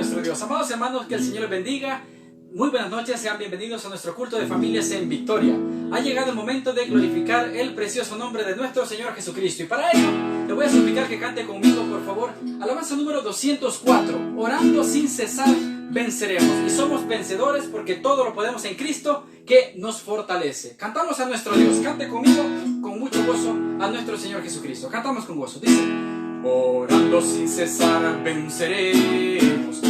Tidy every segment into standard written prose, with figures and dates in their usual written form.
nuestro Dios. Amados hermanos, que el Señor les bendiga. Muy buenas noches, sean bienvenidos a nuestro culto de familias en Victoria. Ha llegado el momento de glorificar el precioso nombre de nuestro Señor Jesucristo. Y para ello, le voy a suplicar que cante conmigo, por favor, alabanza número 204. Orando sin cesar, venceremos. Y somos vencedores porque todo lo podemos en Cristo que nos fortalece. Cantamos a nuestro Dios. Cante conmigo con mucho gozo a nuestro Señor Jesucristo. Cantamos con gozo. Dice: orando sin cesar, venceremos.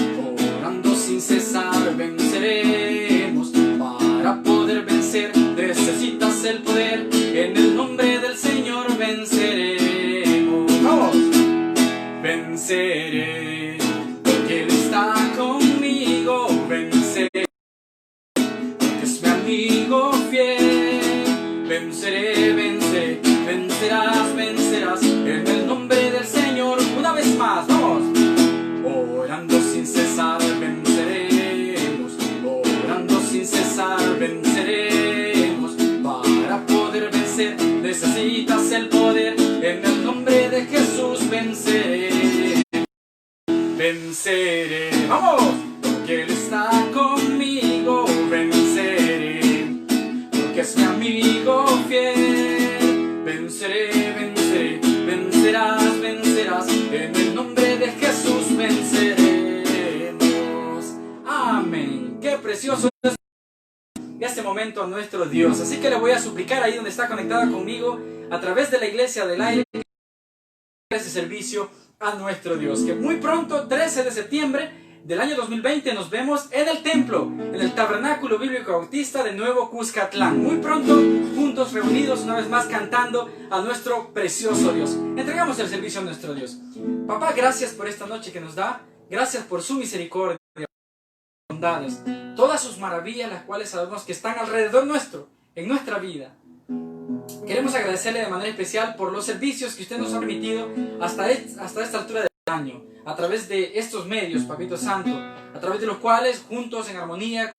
Orando sin cesar, venceremos. Para poder vencer necesitas el poder. En el nombre del Señor venceremos. ¡Vamos! Venceré, porque Él está conmigo. Venceré, porque es mi amigo fiel. Venceré, venceré, vencerás, vencerás. En el nombre del Señor, una vez más, vamos. Orando sin cesar, venceremos. Orando sin cesar, venceremos. Para poder vencer necesitas el poder. En el nombre de Jesús venceré. Venceré, vamos, porque Él está conmigo. Venceré, porque es mi amigo fiel. Venceré, venceré, vencerás, vencerás. En el nombre de Jesús venceremos. Amén. Qué precioso es este momento a nuestro Dios. Así que le voy a suplicar ahí donde está conectada conmigo, a través de la Iglesia del Aire, ese servicio a nuestro Dios. Que muy pronto, 13 de septiembre del año 2020, nos vemos en el templo, en el Tabernáculo Bíblico Bautista de Nuevo Cuscatlán. Muy pronto, juntos, reunidos, una vez más cantando a nuestro precioso Dios. Entregamos el servicio a nuestro Dios. Papá, gracias por esta noche que nos da. Gracias por su misericordia, bondades, todas sus maravillas, las cuales sabemos que están alrededor nuestro, en nuestra vida. Queremos agradecerle de manera especial por los servicios que usted nos ha permitido hasta esta altura del año, a través de estos medios, Papito Santo, a través de los cuales, juntos en armonía,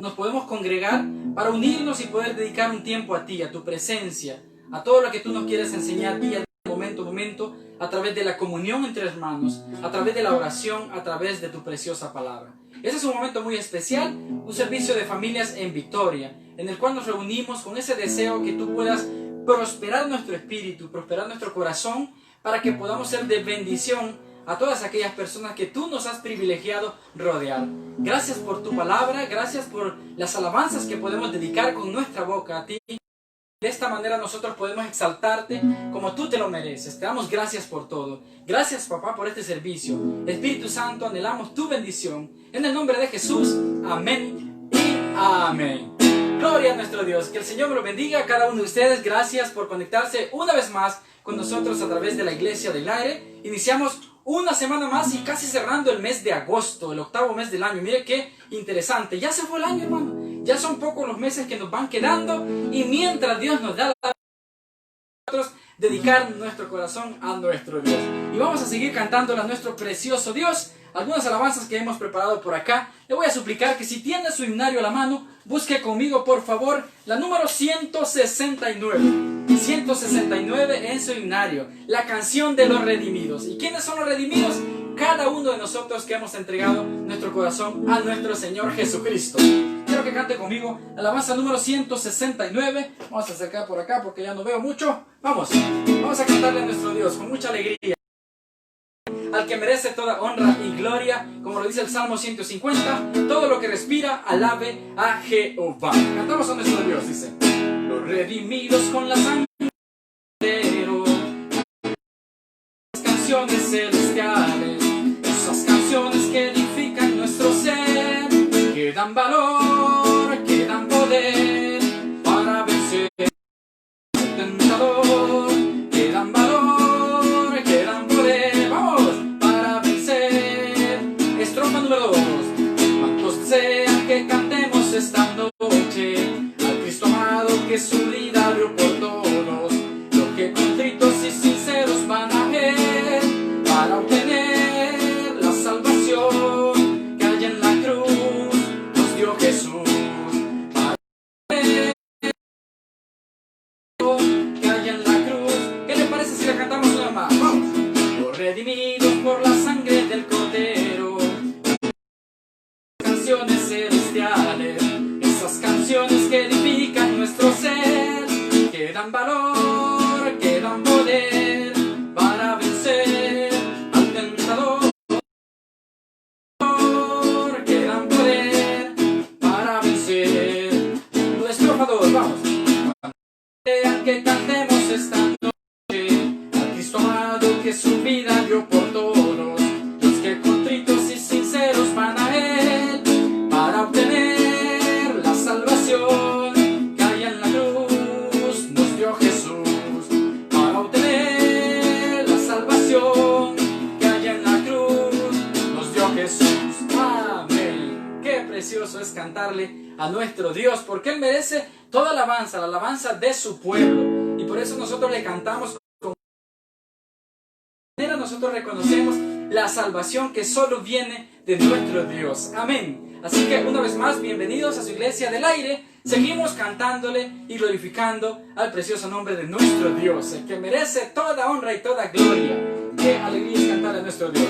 nos podemos congregar para unirnos y poder dedicar un tiempo a ti, a tu presencia, a todo lo que tú nos quieres enseñar día a día, momento a momento, a través de la comunión entre hermanos, a través de la oración, a través de tu preciosa palabra. Ese es un momento muy especial, un servicio de familias en Victoria, en el cual nos reunimos con ese deseo que tú puedas prosperar nuestro espíritu, prosperar nuestro corazón, para que podamos ser de bendición a todas aquellas personas que tú nos has privilegiado rodear. Gracias por tu palabra, gracias por las alabanzas que podemos dedicar con nuestra boca a ti. De esta manera nosotros podemos exaltarte como tú te lo mereces. Te damos gracias por todo. Gracias, papá, por este servicio. Espíritu Santo, anhelamos tu bendición. En el nombre de Jesús, amén y amén. Gloria a nuestro Dios. Que el Señor me lo bendiga a cada uno de ustedes. Gracias por conectarse una vez más con nosotros a través de la Iglesia del Aire. Iniciamos una semana más y casi cerrando el mes de agosto, el octavo mes del año. Mire qué interesante. Ya se fue el año, hermano. Ya son pocos los meses que nos van quedando, y mientras Dios nos da la nosotros dedicar nuestro corazón a nuestro Dios. Y vamos a seguir cantándole a nuestro precioso Dios algunas alabanzas que hemos preparado por acá. Le voy a suplicar que si tiene su himnario a la mano, busque conmigo por favor la número 169. 169 en su himnario, la canción de los redimidos. ¿Y quiénes son los redimidos? Cada uno de nosotros que hemos entregado nuestro corazón a nuestro Señor Jesucristo. Quiero que cante conmigo la alabanza número 169. Vamos a acercar por acá porque ya no veo mucho. Vamos a cantarle a nuestro Dios con mucha alegría, al que merece toda honra y gloria, como lo dice el Salmo 150. Todo lo que respira, alabe a Jehová. Cantamos a nuestro Dios, dice: los redimidos con la sangre, las canciones celestiales, esas canciones que edifican nuestro ser, que dan valor, que dan poder para vencer al tentador, que dan valor, que dan poder, vamos, para vencer. Estrofa número 2. Cuantos desean que cantemos esta noche al Cristo amado, que su vida dio por todos, los que contritos y sinceros van a ver, para obtener la salvación que hay en la cruz, nos dio Jesús. por la sangre del Cordero. Canciones celestiales, esas canciones que edifican nuestro ser, que dan valor, que dan poder para vencer al tentador, que dan poder para vencer nuestro Salvador. Vamos. Que cantemos esta noche a Cristo amado, que su vida dio por todos los que contritos y sinceros van a Él para obtener la salvación que hay en la cruz. Nos dio Jesús para obtener la salvación que hay en la cruz. Nos dio Jesús. Amén. Qué precioso es cantarle a nuestro Dios, porque Él merece toda alabanza, la alabanza de su pueblo. Y por eso nosotros le cantamos con manera, nosotros reconocemos la salvación que solo viene de nuestro Dios. Amén. Así que una vez más, bienvenidos a su Iglesia del Aire. Seguimos cantándole y glorificando al precioso nombre de nuestro Dios, el que merece toda honra y toda gloria. Qué alegría es cantarle a nuestro Dios.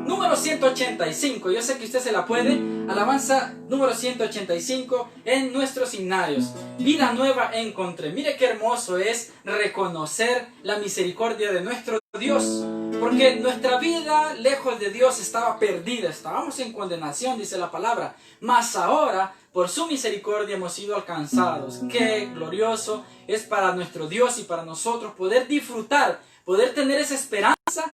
Número 185, yo sé que usted se la puede. Alabanza número 185 en nuestros himnarios. Vida nueva encontré. Mire qué hermoso es reconocer la misericordia de nuestro Dios, porque nuestra vida lejos de Dios estaba perdida, estábamos en condenación, dice la palabra, mas ahora por su misericordia hemos sido alcanzados. Qué glorioso es para nuestro Dios y para nosotros poder disfrutar, poder tener esa esperanza.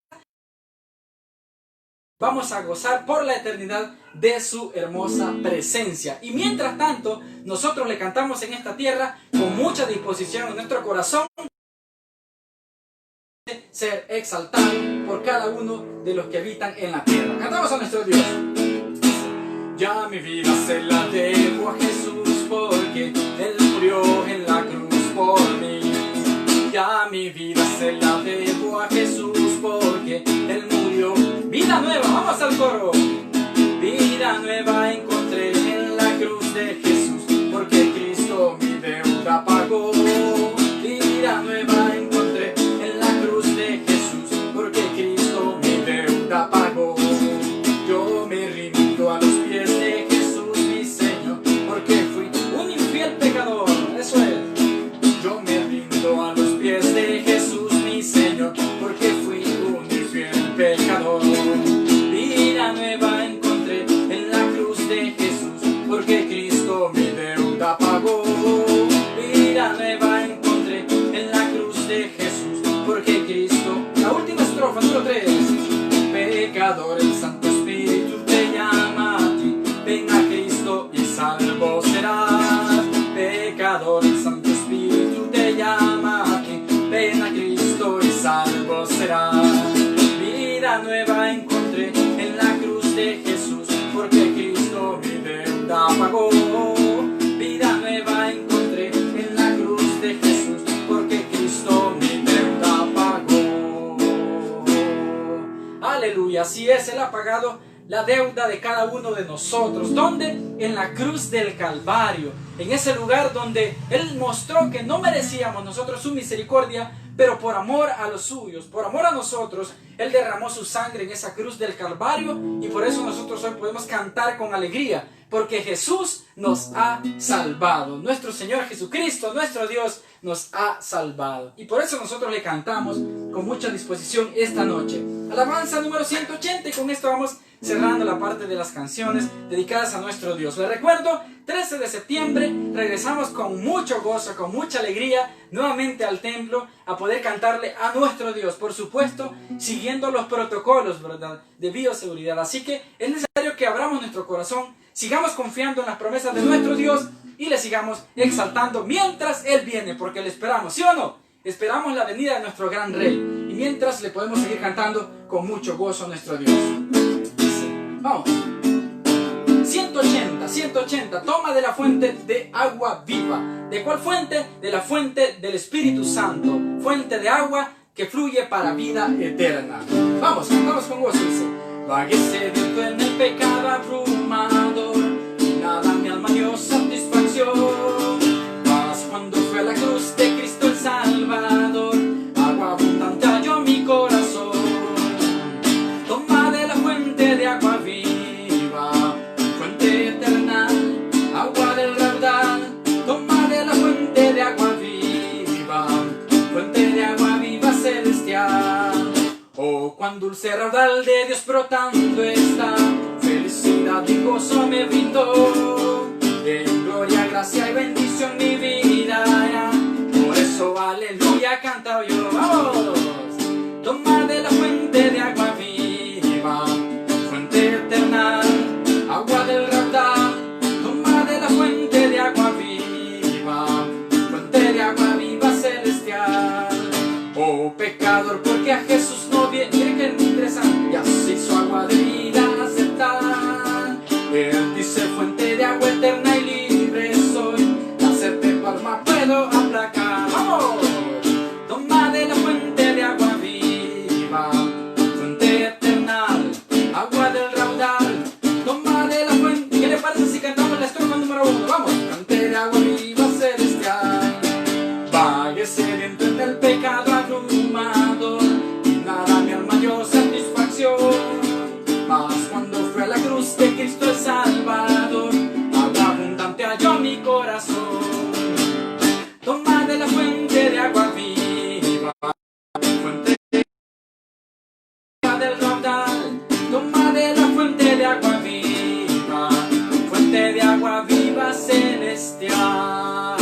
Vamos a gozar por la eternidad de su hermosa presencia. Y mientras tanto, nosotros le cantamos en esta tierra con mucha disposición en nuestro corazón, ser exaltado por cada uno de los que habitan en la tierra. Cantamos a nuestro Dios. Ya mi vida se la debo a Jesús, porque Él murió en la cruz por mí. Ya mi vida se la debo a Jesús, porque Él murió. Vida nueva, vamos al coro. Vida nueva encontré en la cruz de Jesús, porque Cristo mi deuda pagó. Vida nueva encontré en la cruz de Jesús, porque Cristo mi deuda pagó. Yo me rindo a los pies de Jesús mi Señor, porque fui un infiel pecador. Eso es. Yo me rindo a los pies de Jesús mi Señor, porque fui un infiel pecador. Vida nueva encontré en la cruz de Jesús, porque Cristo mi deuda pagó. Vida nueva encontré en la cruz de Jesús, porque Cristo. La última estrofa, número 3. Pecador, el Santo Espíritu te llama a ti. Ven a Cristo y salvo serás. Pecador, el Santo Espíritu te llama a ti. Ven a Cristo y salvo serás. Vida nueva encontré en la cruz de Jesús, porque Cristo mi deuda pagó. Vida nueva encontré en la cruz de Jesús, porque Cristo mi deuda pagó. Aleluya, así es, Él ha pagado la deuda de cada uno de nosotros. ¿Dónde? En la cruz del Calvario, en ese lugar donde Él mostró que no merecíamos nosotros su misericordia, pero por amor a los suyos, por amor a nosotros, Él derramó su sangre en esa cruz del Calvario, y por eso nosotros hoy podemos cantar con alegría, porque Jesús nos ha salvado. Nuestro Señor Jesucristo, nuestro Dios, nos ha salvado. Y por eso nosotros le cantamos con mucha disposición esta noche. Alabanza número 180, y con esto vamos cerrando la parte de las canciones dedicadas a nuestro Dios. Les recuerdo, 13 de septiembre regresamos con mucho gozo, con mucha alegría, nuevamente al templo, a poder cantarle a nuestro Dios, por supuesto, siguiendo los protocolos, ¿verdad?, de bioseguridad. Así que es necesario que abramos nuestro corazón, sigamos confiando en las promesas de nuestro Dios y le sigamos exaltando mientras Él viene, porque le esperamos, ¿sí o no? Esperamos la venida de nuestro gran Rey, y mientras le podemos seguir cantando con mucho gozo a nuestro Dios. Vamos. 180, toma de la fuente de agua viva. ¿De cuál fuente? De la fuente del Espíritu Santo, fuente de agua que fluye para vida eterna. Vamos, cantamos con gozo, dice: vagué sediento en el pecado abrumador, y nada mi alma dio satisfacción. Mas cuando fue a la cruz de Cristo el Salvador, agua abundante halló mi corazón. Cuán dulce raudal de Dios brotando está, felicidad y gozo me brindó. En gloria, gracia y bendición mi vida, por eso aleluya cantado yo. ¡Vamos! Toma de la fuente de agua viva, fuente eterna, agua del raudal. Toma de la fuente de agua viva, fuente de agua viva celestial. Oh pecador, porque a Jesús no viene. Miren que interesante. Ya se hizo agua de vida aceptar. Él dice fuente de agua eterna y libre soy. La sed de palma puedo aplacar. ¡Vamos! Toma de la fuente de agua viva, fuente eterna, agua del raudal. Toma de la fuente. ¿Qué le parece si cantamos la estrofa número 1? ¡Vamos! Fuente de agua viva celestial. Valle sediento en el pecado abrumador, y nada mi alma dio satisfacción. Mas cuando fue a la cruz de Cristo el Salvador, agua abundante halló mi corazón. Toma de la fuente de agua viva, fuente del raudal. Toma de la fuente de agua viva, fuente de agua viva celestial.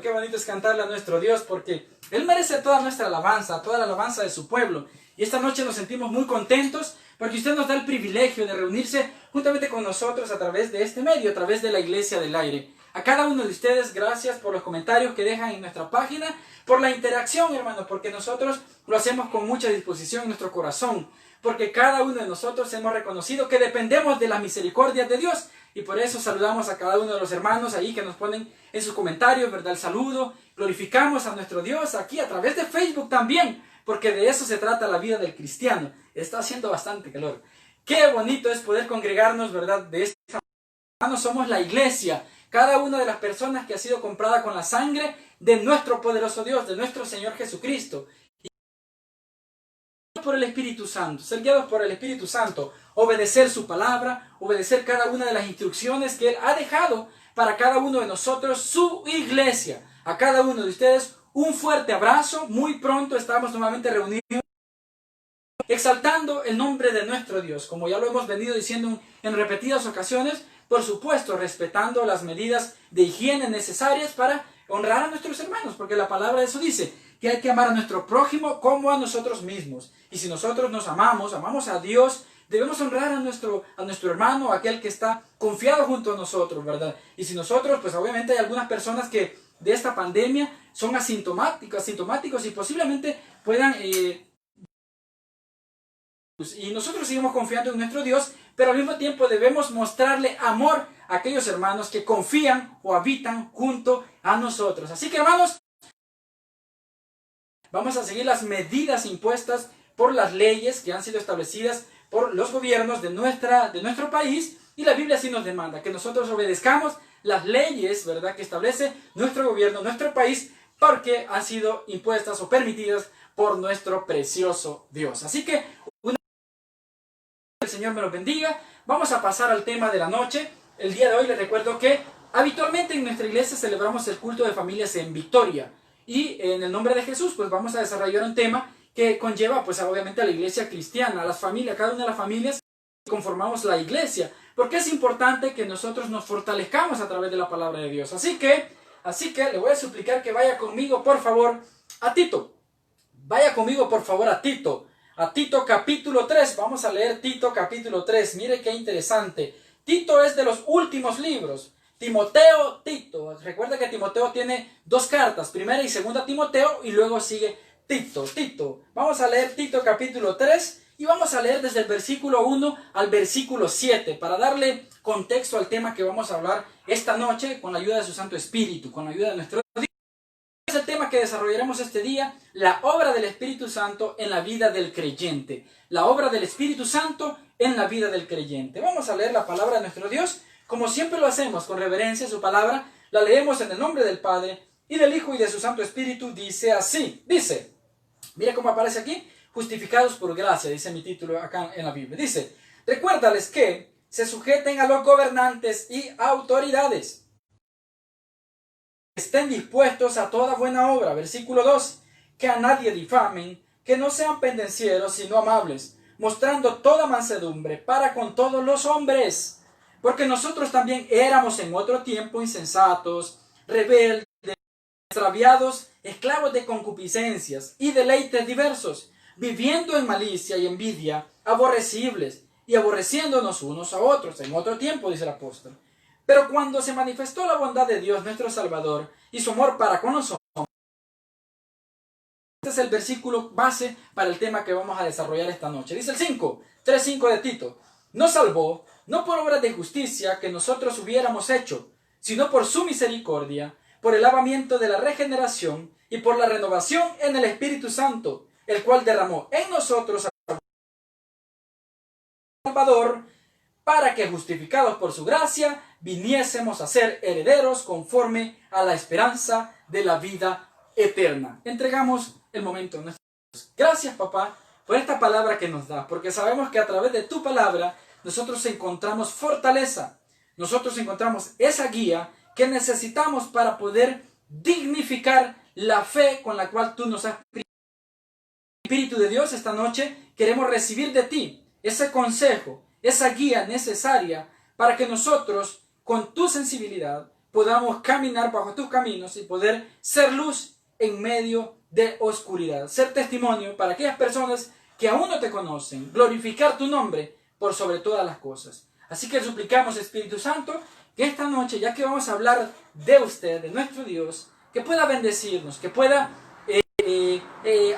Qué bonito es cantarle a nuestro Dios, porque Él merece toda nuestra alabanza, toda la alabanza de su pueblo. Y esta noche nos sentimos muy contentos porque usted nos da el privilegio de reunirse juntamente con nosotros a través de este medio, a través de la Iglesia del Aire. A cada uno de ustedes, gracias por los comentarios que dejan en nuestra página, por la interacción, hermanos, porque nosotros lo hacemos con mucha disposición en nuestro corazón, porque cada uno de nosotros hemos reconocido que dependemos de las misericordias de Dios. Y por eso saludamos a cada uno de los hermanos ahí que nos ponen en sus comentarios, ¿verdad? El saludo. Glorificamos a nuestro Dios aquí a través de Facebook también, porque de eso se trata la vida del cristiano. Está haciendo bastante calor. Qué bonito es poder congregarnos, ¿verdad? De esta manera. Somos la iglesia. Cada una de las personas que ha sido comprada con la sangre de nuestro poderoso Dios, de nuestro Señor Jesucristo. Por el Espíritu Santo, ser guiados por el Espíritu Santo, obedecer su palabra, obedecer cada una de las instrucciones que Él ha dejado para cada uno de nosotros, su iglesia. A cada uno de ustedes un fuerte abrazo. Muy pronto estamos nuevamente reunidos exaltando el nombre de nuestro Dios, como ya lo hemos venido diciendo en repetidas ocasiones, por supuesto respetando las medidas de higiene necesarias para honrar a nuestros hermanos, porque la palabra de eso dice, que hay que amar a nuestro prójimo como a nosotros mismos. Y si nosotros nos amamos, amamos a Dios, debemos honrar a nuestro hermano, aquel que está confiado junto a nosotros, ¿verdad? Y si nosotros, pues obviamente hay algunas personas que de esta pandemia son asintomáticos y posiblemente puedan... y nosotros seguimos confiando en nuestro Dios, pero al mismo tiempo debemos mostrarle amor a aquellos hermanos que confían o habitan junto a nosotros. Así que, hermanos, vamos a seguir las medidas impuestas por las leyes que han sido establecidas por los gobiernos de nuestro país, y la Biblia sí nos demanda que nosotros obedezcamos las leyes, ¿verdad?, que establece nuestro gobierno, nuestro país, porque han sido impuestas o permitidas por nuestro precioso Dios. Así que el Señor me los bendiga. Vamos a pasar al tema de la noche. El día de hoy les recuerdo que habitualmente en nuestra iglesia celebramos el culto de familias en Victoria. Y en el nombre de Jesús, pues vamos a desarrollar un tema que conlleva, pues obviamente a la iglesia cristiana, a las familias, cada una de las familias que conformamos la iglesia. Porque es importante que nosotros nos fortalezcamos a través de la palabra de Dios. Así que le voy a suplicar que vaya conmigo, por favor, a Tito. Vaya conmigo, por favor, a Tito. A Tito capítulo 3, vamos a leer Tito capítulo 3, mire qué interesante. Tito es de los últimos libros, Timoteo, Tito. Recuerda que Timoteo tiene dos cartas, primera y segunda Timoteo, y luego sigue Tito. Vamos a leer Tito capítulo 3 y vamos a leer desde el versículo 1 al versículo 7 para darle contexto al tema que vamos a hablar esta noche con la ayuda de su Santo Espíritu, con la ayuda de nuestro Dios. Es el tema que desarrollaremos este día, la obra del Espíritu Santo en la vida del creyente. La obra del Espíritu Santo en la vida del creyente. Vamos a leer la palabra de nuestro Dios, como siempre lo hacemos, con reverencia a su palabra. La leemos en el nombre del Padre, y del Hijo, y de su Santo Espíritu. Dice así, dice, mira cómo aparece aquí, justificados por gracia, dice mi título acá en la Biblia. Dice, recuérdales que se sujeten a los gobernantes y autoridades, estén dispuestos a toda buena obra. Versículo 2. Que a nadie difamen, que no sean pendencieros, sino amables, mostrando toda mansedumbre para con todos los hombres. Porque nosotros también éramos en otro tiempo insensatos, rebeldes, extraviados, esclavos de concupiscencias y deleites diversos, viviendo en malicia y envidia, aborrecibles y aborreciéndonos unos a otros. En otro tiempo, dice el apóstol. Pero cuando se manifestó la bondad de Dios nuestro Salvador y su amor para con nosotros, este es el versículo base para el tema que vamos a desarrollar esta noche. Dice el 3:5 de Tito. Nos salvó, no por obras de justicia que nosotros hubiéramos hecho, sino por su misericordia, por el lavamiento de la regeneración y por la renovación en el Espíritu Santo, el cual derramó en nosotros al Salvador, para que, justificados por su gracia, viniésemos a ser herederos conforme a la esperanza de la vida eterna. Entregamos el momento a nuestro Dios. Gracias, papá, por esta palabra que nos das, porque sabemos que a través de tu palabra nosotros encontramos fortaleza, nosotros encontramos esa guía que necesitamos para poder dignificar la fe con la cual tú nos has pedido. Espíritu de Dios, esta noche queremos recibir de ti ese consejo, esa guía necesaria para que nosotros, con tu sensibilidad, podamos caminar bajo tus caminos y poder ser luz en medio de oscuridad, ser testimonio para aquellas personas que aún no te conocen, glorificar tu nombre por sobre todas las cosas. Así que suplicamos, Espíritu Santo, que esta noche, ya que vamos a hablar de usted, de nuestro Dios, que pueda bendecirnos, que pueda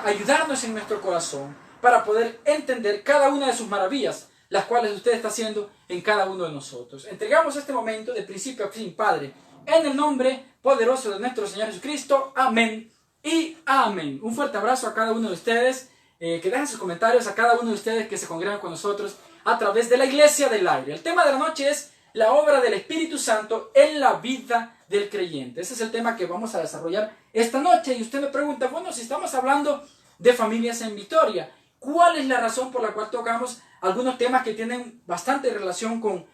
ayudarnos en nuestro corazón para poder entender cada una de sus maravillas, las cuales usted está haciendo en cada uno de nosotros. Entregamos este momento de principio a fin, Padre, en el nombre poderoso de nuestro Señor Jesucristo. Amén y amén. Un fuerte abrazo a cada uno de ustedes, que dejen sus comentarios, a cada uno de ustedes que se congregan con nosotros a través de la Iglesia del Aire. El tema de la noche es la obra del Espíritu Santo en la vida del creyente. Ese es el tema que vamos a desarrollar esta noche. Y usted me pregunta, bueno, si estamos hablando de familias en victoria, ¿cuál es la razón por la cual tocamos algunos temas que tienen bastante relación con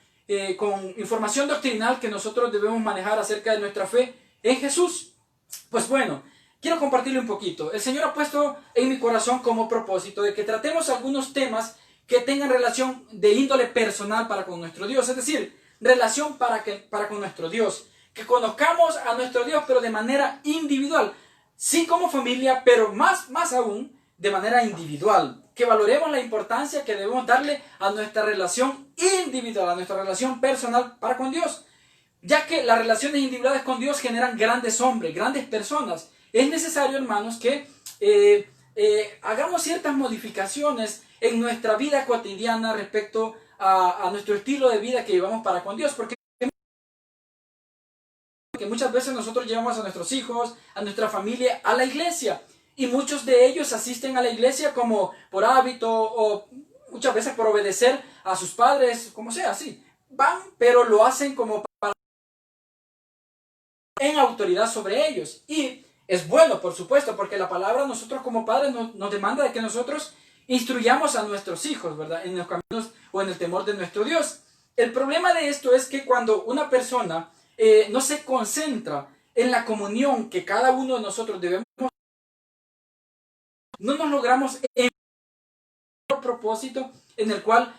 información doctrinal que nosotros debemos manejar acerca de nuestra fe en Jesús? Pues bueno, quiero compartirle un poquito. El Señor ha puesto en mi corazón como propósito de que tratemos algunos temas que tengan relación de índole personal para con nuestro Dios, es decir, relación para con nuestro Dios, que conozcamos a nuestro Dios pero de manera individual, sí como familia, pero más aún de manera individual, que valoremos la importancia que debemos darle a nuestra relación individual, a nuestra relación personal para con Dios, ya que las relaciones individuales con Dios generan grandes hombres, grandes personas. Es necesario, hermanos, que hagamos ciertas modificaciones en nuestra vida cotidiana respecto a nuestro estilo de vida que llevamos para con Dios, porque muchas veces nosotros llevamos a nuestros hijos, a nuestra familia, a la iglesia, y muchos de ellos asisten a la iglesia como por hábito o muchas veces por obedecer a sus padres, como sea, sí, van, pero lo hacen como para en autoridad sobre ellos. Y es bueno, por supuesto, porque la palabra nosotros como padres nos demanda de que nosotros instruyamos a nuestros hijos, ¿verdad?, en los caminos o en el temor de nuestro Dios. El problema de esto es que cuando una persona no se concentra en la comunión que cada uno de nosotros debemos, no nos logramos en el propósito en el cual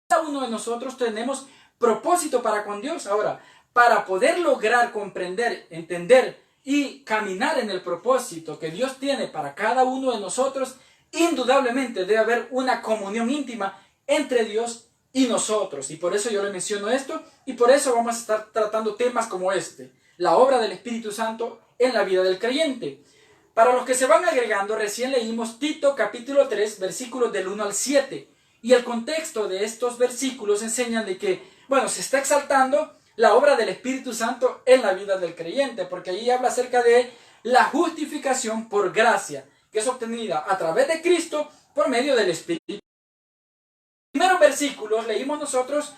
cada uno de nosotros tenemos propósito para con Dios. Ahora, para poder lograr comprender, entender y caminar en el propósito que Dios tiene para cada uno de nosotros, indudablemente debe haber una comunión íntima entre Dios y nosotros. Y por eso yo le menciono esto, y por eso vamos a estar tratando temas como este, la obra del Espíritu Santo en la vida del creyente. Para los que se van agregando, recién leímos Tito capítulo 3, versículos del 1 al 7. Y el contexto de estos versículos enseñan de que, bueno, se está exaltando la obra del Espíritu Santo en la vida del creyente, porque ahí habla acerca de la justificación por gracia, que es obtenida a través de Cristo por medio del Espíritu. Los primeros versículos leímos nosotros,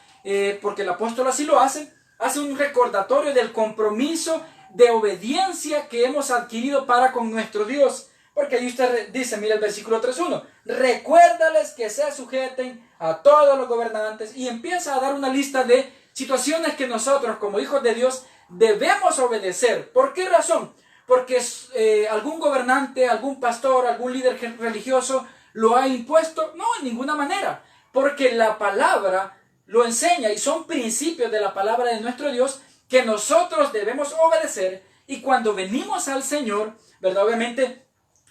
porque el apóstol así lo hace un recordatorio del compromiso de obediencia que hemos adquirido para con nuestro Dios. Porque ahí usted dice, mira el versículo 3.1, recuérdales que se sujeten a todos los gobernantes, y empieza a dar una lista de situaciones que nosotros como hijos de Dios debemos obedecer. ¿Por qué razón? Porque algún gobernante, algún pastor, algún líder religioso lo ha impuesto. No, en ninguna manera. Porque la palabra lo enseña y son principios de la palabra de nuestro Dios que nosotros debemos obedecer. Y cuando venimos al Señor, ¿verdad? Obviamente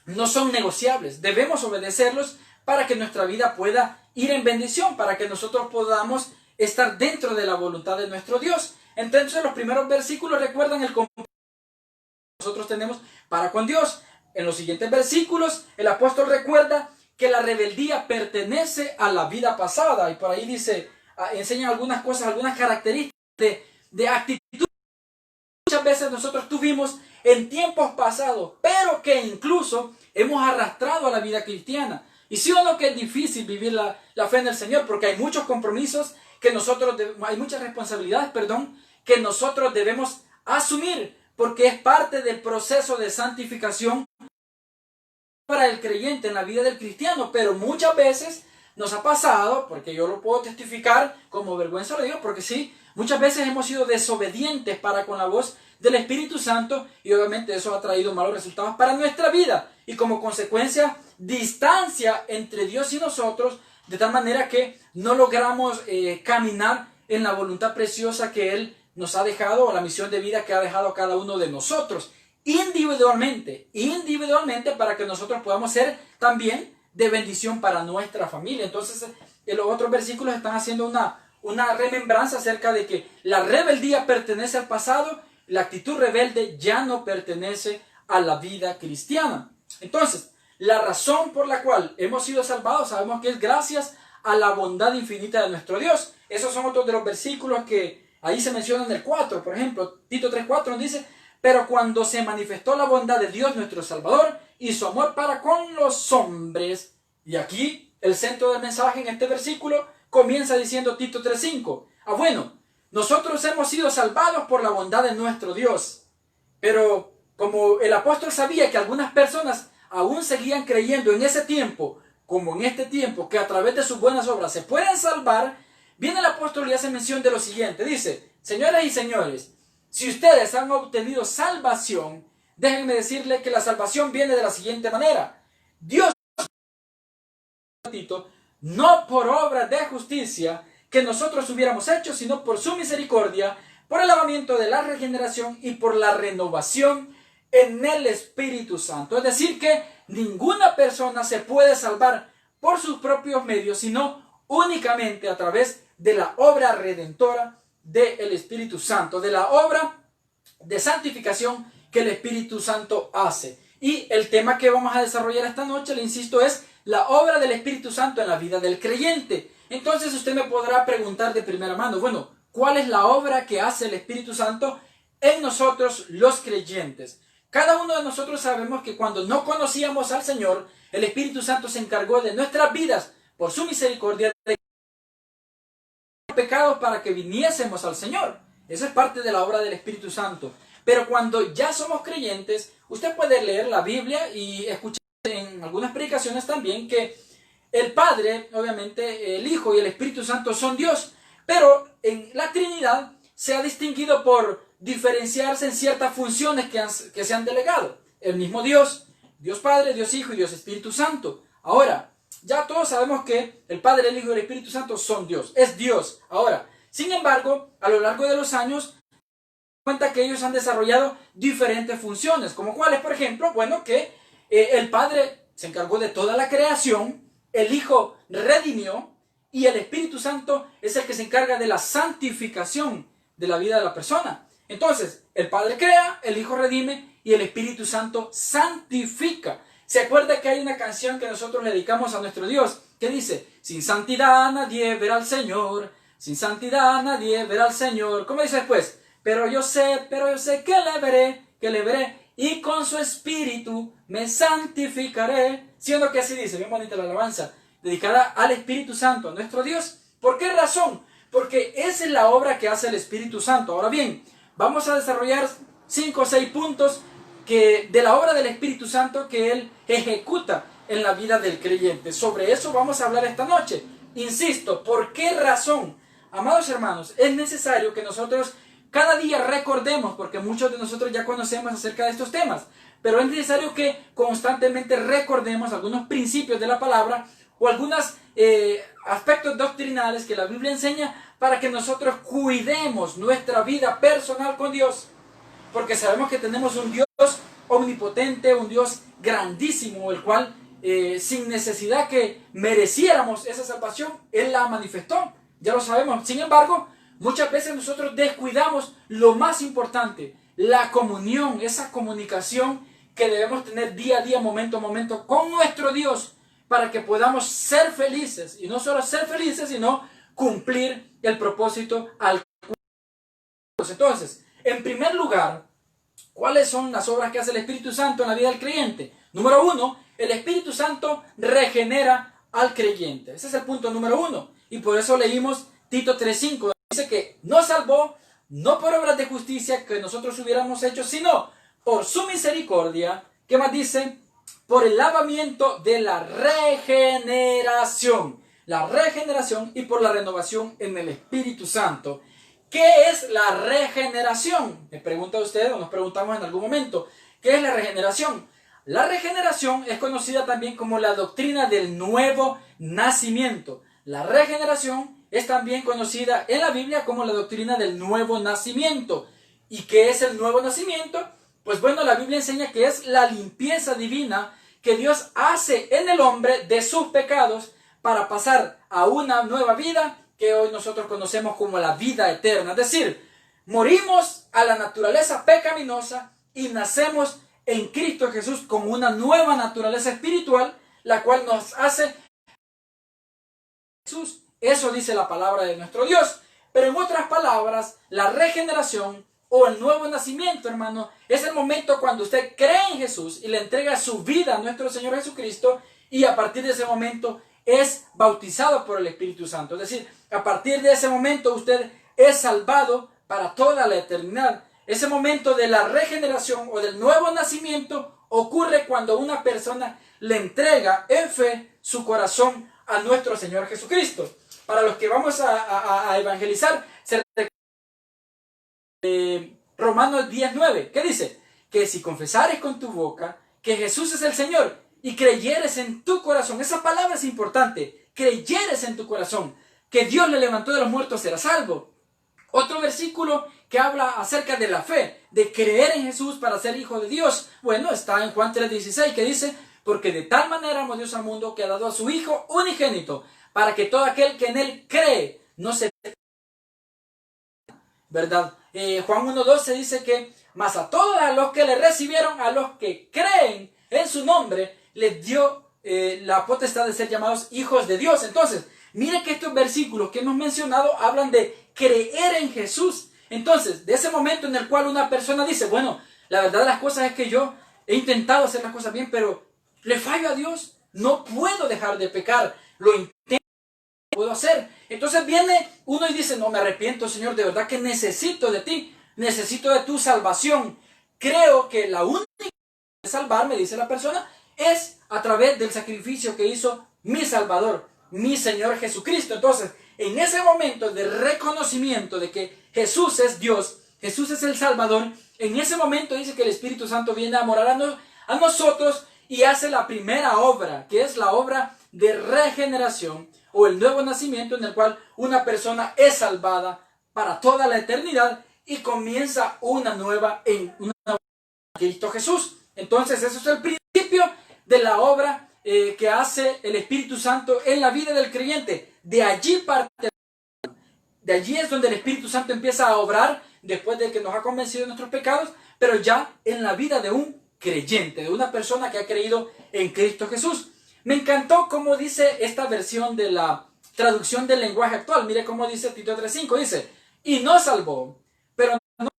no son negociables. Debemos obedecerlos para que nuestra vida pueda ir en bendición, para que nosotros podamos estar dentro de la voluntad de nuestro Dios. Entonces los primeros versículos recuerdan el compromiso que nosotros tenemos para con Dios. En los siguientes versículos el apóstol recuerda que la rebeldía pertenece a la vida pasada. Y por ahí dice, enseña algunas cosas, algunas características de actitud que muchas veces nosotros tuvimos en tiempos pasados, pero que incluso hemos arrastrado a la vida cristiana. Y sí o no que es difícil vivir la fe en el Señor, porque hay muchos compromisos que hay muchas responsabilidades, que nosotros debemos asumir, porque es parte del proceso de santificación para el creyente en la vida del cristiano. Pero muchas veces nos ha pasado, porque yo lo puedo testificar, como vergüenza lo digo, porque sí, muchas veces hemos sido desobedientes para con la voz del Espíritu Santo, y obviamente eso ha traído malos resultados para nuestra vida, y como consecuencia, distancia entre Dios y nosotros, de tal manera que no logramos caminar en la voluntad preciosa que Él nos ha dejado, o la misión de vida que ha dejado a cada uno de nosotros, individualmente, para que nosotros podamos ser también de bendición para nuestra familia. Entonces, en los otros versículos están haciendo una remembranza acerca de que la rebeldía pertenece al pasado, la actitud rebelde ya no pertenece a la vida cristiana. Entonces, la razón por la cual hemos sido salvados, sabemos que es gracias a la bondad infinita de nuestro Dios. Esos son otros de los versículos que ahí se mencionan en el 4, por ejemplo, Tito 3:4 nos dice, pero cuando se manifestó la bondad de Dios nuestro Salvador y su amor para con los hombres, y aquí el centro del mensaje en este versículo comienza diciendo Tito 3:5, bueno, nosotros hemos sido salvados por la bondad de nuestro Dios, pero como el apóstol sabía que algunas personas aún seguían creyendo en ese tiempo, como en este tiempo, que a través de sus buenas obras se pueden salvar, viene el apóstol y hace mención de lo siguiente, dice, señoras y señores, si ustedes han obtenido salvación, déjenme decirles que la salvación viene de la siguiente manera, Dios no por obras de justicia que nosotros hubiéramos hecho, sino por su misericordia, por el lavamiento de la regeneración y por la renovación en el Espíritu Santo. Es decir, que ninguna persona se puede salvar por sus propios medios, sino únicamente a través de la obra redentora del Espíritu Santo, de la obra de santificación que el Espíritu Santo hace. Y el tema que vamos a desarrollar esta noche, le insisto, es la obra del Espíritu Santo en la vida del creyente. Entonces usted me podrá preguntar de primera mano, bueno, ¿cuál es la obra que hace el Espíritu Santo en nosotros los creyentes? Cada uno de nosotros sabemos que cuando no conocíamos al Señor, el Espíritu Santo se encargó de nuestras vidas por su misericordia de pecados para que viniésemos al Señor. Eso es parte de la obra del Espíritu Santo. Pero cuando ya somos creyentes, usted puede leer la Biblia y escuchar en algunas predicaciones también que el Padre, obviamente el Hijo y el Espíritu Santo son Dios, pero en la Trinidad se ha distinguido por diferenciarse en ciertas funciones que se han delegado. El mismo Dios, Dios Padre, Dios Hijo y Dios Espíritu Santo. Ahora, ya todos sabemos que el Padre, el Hijo y el Espíritu Santo son Dios, es Dios. Ahora, sin embargo, a lo largo de los años, cuenta que ellos han desarrollado diferentes funciones, como cuáles, por ejemplo, bueno, que el Padre se encargó de toda la creación, el Hijo redimió y el Espíritu Santo es el que se encarga de la santificación de la vida de la persona. Entonces, el Padre crea, el Hijo redime y el Espíritu Santo santifica. ¿Se acuerda que hay una canción que nosotros le dedicamos a nuestro Dios que dice, sin santidad nadie verá al Señor, sin santidad nadie verá al Señor? ¿Cómo dice después? Pero yo sé que le veré, y con su espíritu me santificaré. Siendo que así dice, bien bonita la alabanza, dedicada al Espíritu Santo, a nuestro Dios. ¿Por qué razón? Porque esa es la obra que hace el Espíritu Santo. Ahora bien, vamos a desarrollar 5 o 6 puntos de la obra del Espíritu Santo que Él ejecuta en la vida del creyente. Sobre eso vamos a hablar esta noche. Insisto, ¿por qué razón? Amados hermanos, es necesario que nosotros cada día recordemos, porque muchos de nosotros ya conocemos acerca de estos temas, pero es necesario que constantemente recordemos algunos principios de la palabra o algunos aspectos doctrinales que la Biblia enseña para que nosotros cuidemos nuestra vida personal con Dios. Porque sabemos que tenemos un Dios omnipotente, un Dios grandísimo, el cual sin necesidad que mereciéramos esa salvación, Él la manifestó. Ya lo sabemos. Sin embargo, muchas veces nosotros descuidamos lo más importante, la comunión, esa comunicación que debemos tener día a día, momento a momento, con nuestro Dios, para que podamos ser felices. Y no solo ser felices, sino cumplir el propósito al cual. Entonces, en primer lugar, ¿cuáles son las obras que hace el Espíritu Santo en la vida del creyente? Número 1, el Espíritu Santo regenera al creyente. Ese es el punto número 1. Y por eso leímos Tito 3:5. Dice que nos salvó, no por obras de justicia que nosotros hubiéramos hecho, sino por su misericordia. ¿Qué más dice? Por el lavamiento de la regeneración. La regeneración y por la renovación en el Espíritu Santo. ¿Qué es la regeneración? Me pregunta usted o nos preguntamos en algún momento. ¿Qué es la regeneración? La regeneración es conocida también como la doctrina del nuevo nacimiento. La regeneración es también conocida en la Biblia como la doctrina del nuevo nacimiento. ¿Y qué es el nuevo nacimiento? Pues bueno, la Biblia enseña que es la limpieza divina que Dios hace en el hombre de sus pecados para pasar a una nueva vida que hoy nosotros conocemos como la vida eterna. Es decir, morimos a la naturaleza pecaminosa y nacemos en Cristo Jesús con una nueva naturaleza espiritual, la cual nos hace Jesús. Eso dice la palabra de nuestro Dios. Pero en otras palabras, la regeneración o el nuevo nacimiento, hermano, es el momento cuando usted cree en Jesús y le entrega su vida a nuestro Señor Jesucristo, y a partir de ese momento es bautizado por el Espíritu Santo. Es decir, a partir de ese momento usted es salvado para toda la eternidad. Ese momento de la regeneración o del nuevo nacimiento ocurre cuando una persona le entrega en fe su corazón a nuestro Señor Jesucristo. Para los que vamos a evangelizar, Romanos 10:9, ¿qué dice? Que si confesares con tu boca que Jesús es el Señor y creyeres en tu corazón, esa palabra es importante, creyeres en tu corazón que Dios le levantó de los muertos, serás salvo. Otro versículo que habla acerca de la fe, de creer en Jesús para ser hijo de Dios, bueno, está en Juan 3:16, que dice: porque de tal manera amó Dios al mundo que ha dado a su Hijo unigénito, para que todo aquel que en él cree no se pierda, ¿verdad? Juan 1:12 dice que mas a todos los que le recibieron, a los que creen en su nombre, les dio la potestad de ser llamados hijos de Dios. Entonces, mire que estos versículos que hemos mencionado hablan de creer en Jesús. Entonces, de ese momento en el cual una persona dice: bueno, la verdad de las cosas es que yo he intentado hacer las cosas bien, pero le fallo a Dios, no puedo dejar de pecar, lo intento, puedo hacer. Entonces viene uno y dice: no, me arrepiento, Señor, de verdad que necesito de ti, necesito de tu salvación. Creo que la única manera de salvarme, dice la persona, es a través del sacrificio que hizo mi Salvador, mi Señor Jesucristo. Entonces, en ese momento de reconocimiento de que Jesús es Dios, Jesús es el Salvador, en ese momento dice que el Espíritu Santo viene a morar a nosotros y hace la primera obra, que es la obra de regeneración o el nuevo nacimiento, en el cual una persona es salvada para toda la eternidad y comienza una nueva en Cristo Jesús. Entonces, eso es el principio de la obra que hace el Espíritu Santo en la vida del creyente. De allí parte, de allí es donde el Espíritu Santo empieza a obrar después de que nos ha convencido de nuestros pecados, pero ya en la vida de un creyente, de una persona que ha creído en Cristo Jesús. Me encantó cómo dice esta versión de la traducción del lenguaje actual. Mire cómo dice Tito 3:5, dice: y nos salvó, pero no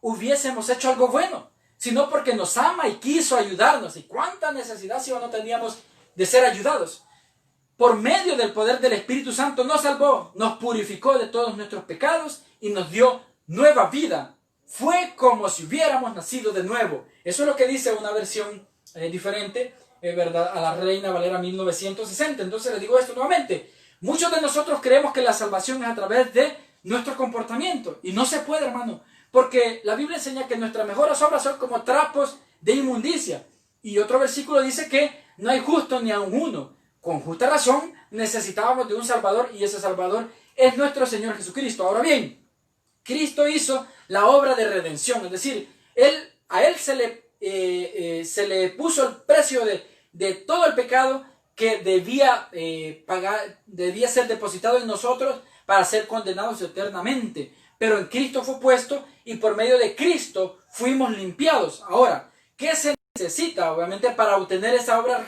hubiésemos hecho algo bueno, sino porque nos ama y quiso ayudarnos. ¿Y cuánta necesidad si no teníamos de ser ayudados? Por medio del poder del Espíritu Santo nos salvó, nos purificó de todos nuestros pecados y nos dio nueva vida. Fue como si hubiéramos nacido de nuevo. Eso es lo que dice una versión diferente, ¿verdad?, a la Reina Valera 1960. Entonces les digo esto nuevamente. Muchos de nosotros creemos que la salvación es a través de nuestro comportamiento. Y no se puede, hermano, porque la Biblia enseña que nuestras mejores obras son como trapos de inmundicia. Y otro versículo dice que no hay justo ni aun uno. Con justa razón necesitábamos de un Salvador, y ese Salvador es nuestro Señor Jesucristo. Ahora bien, Cristo hizo la obra de redención, es decir, a Él se le puso el precio de todo el pecado que debía ser depositado en nosotros para ser condenados eternamente. Pero en Cristo fue puesto, y por medio de Cristo fuimos limpiados. Ahora, ¿qué se necesita? Obviamente, para obtener esa obra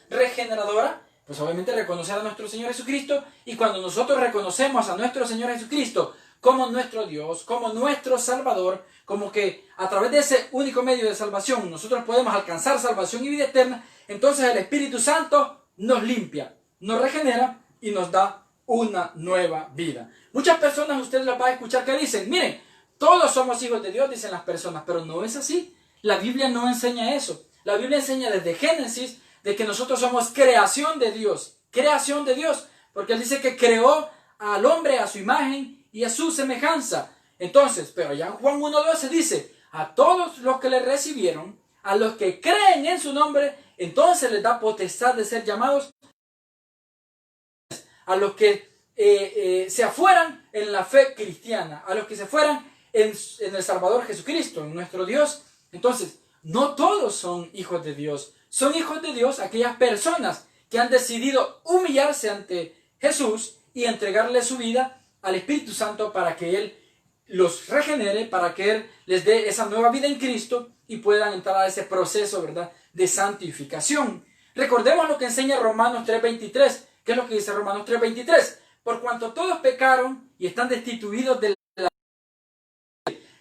regeneradora, pues obviamente reconocer a nuestro Señor Jesucristo. Y cuando nosotros reconocemos a nuestro Señor Jesucristo como nuestro Dios, como nuestro Salvador, como que a través de ese único medio de salvación nosotros podemos alcanzar salvación y vida eterna, entonces el Espíritu Santo nos limpia, nos regenera y nos da una nueva vida. Muchas personas, ustedes las van a escuchar que dicen, miren, todos somos hijos de Dios, dicen las personas, pero no es así. La Biblia no enseña eso. La Biblia enseña desde Génesis de que nosotros somos creación de Dios, porque Él dice que creó al hombre a su imagen y a su semejanza. Entonces, pero ya en Juan 1:12 dice, a todos los que le recibieron, a los que creen en su nombre, entonces les da potestad de ser llamados, a los que se afueran en la fe cristiana, a los que se fueran en el Salvador Jesucristo, en nuestro Dios. Entonces, no todos son hijos de Dios. Son hijos de Dios aquellas personas que han decidido humillarse ante Jesús y entregarle su vida al Espíritu Santo para que Él los regenere, para que Él les dé esa nueva vida en Cristo y puedan entrar a ese proceso, ¿verdad?, de santificación. Recordemos lo que enseña Romanos 3:23. ¿Qué es lo que dice Romanos 3:23? Por cuanto todos pecaron y están destituidos de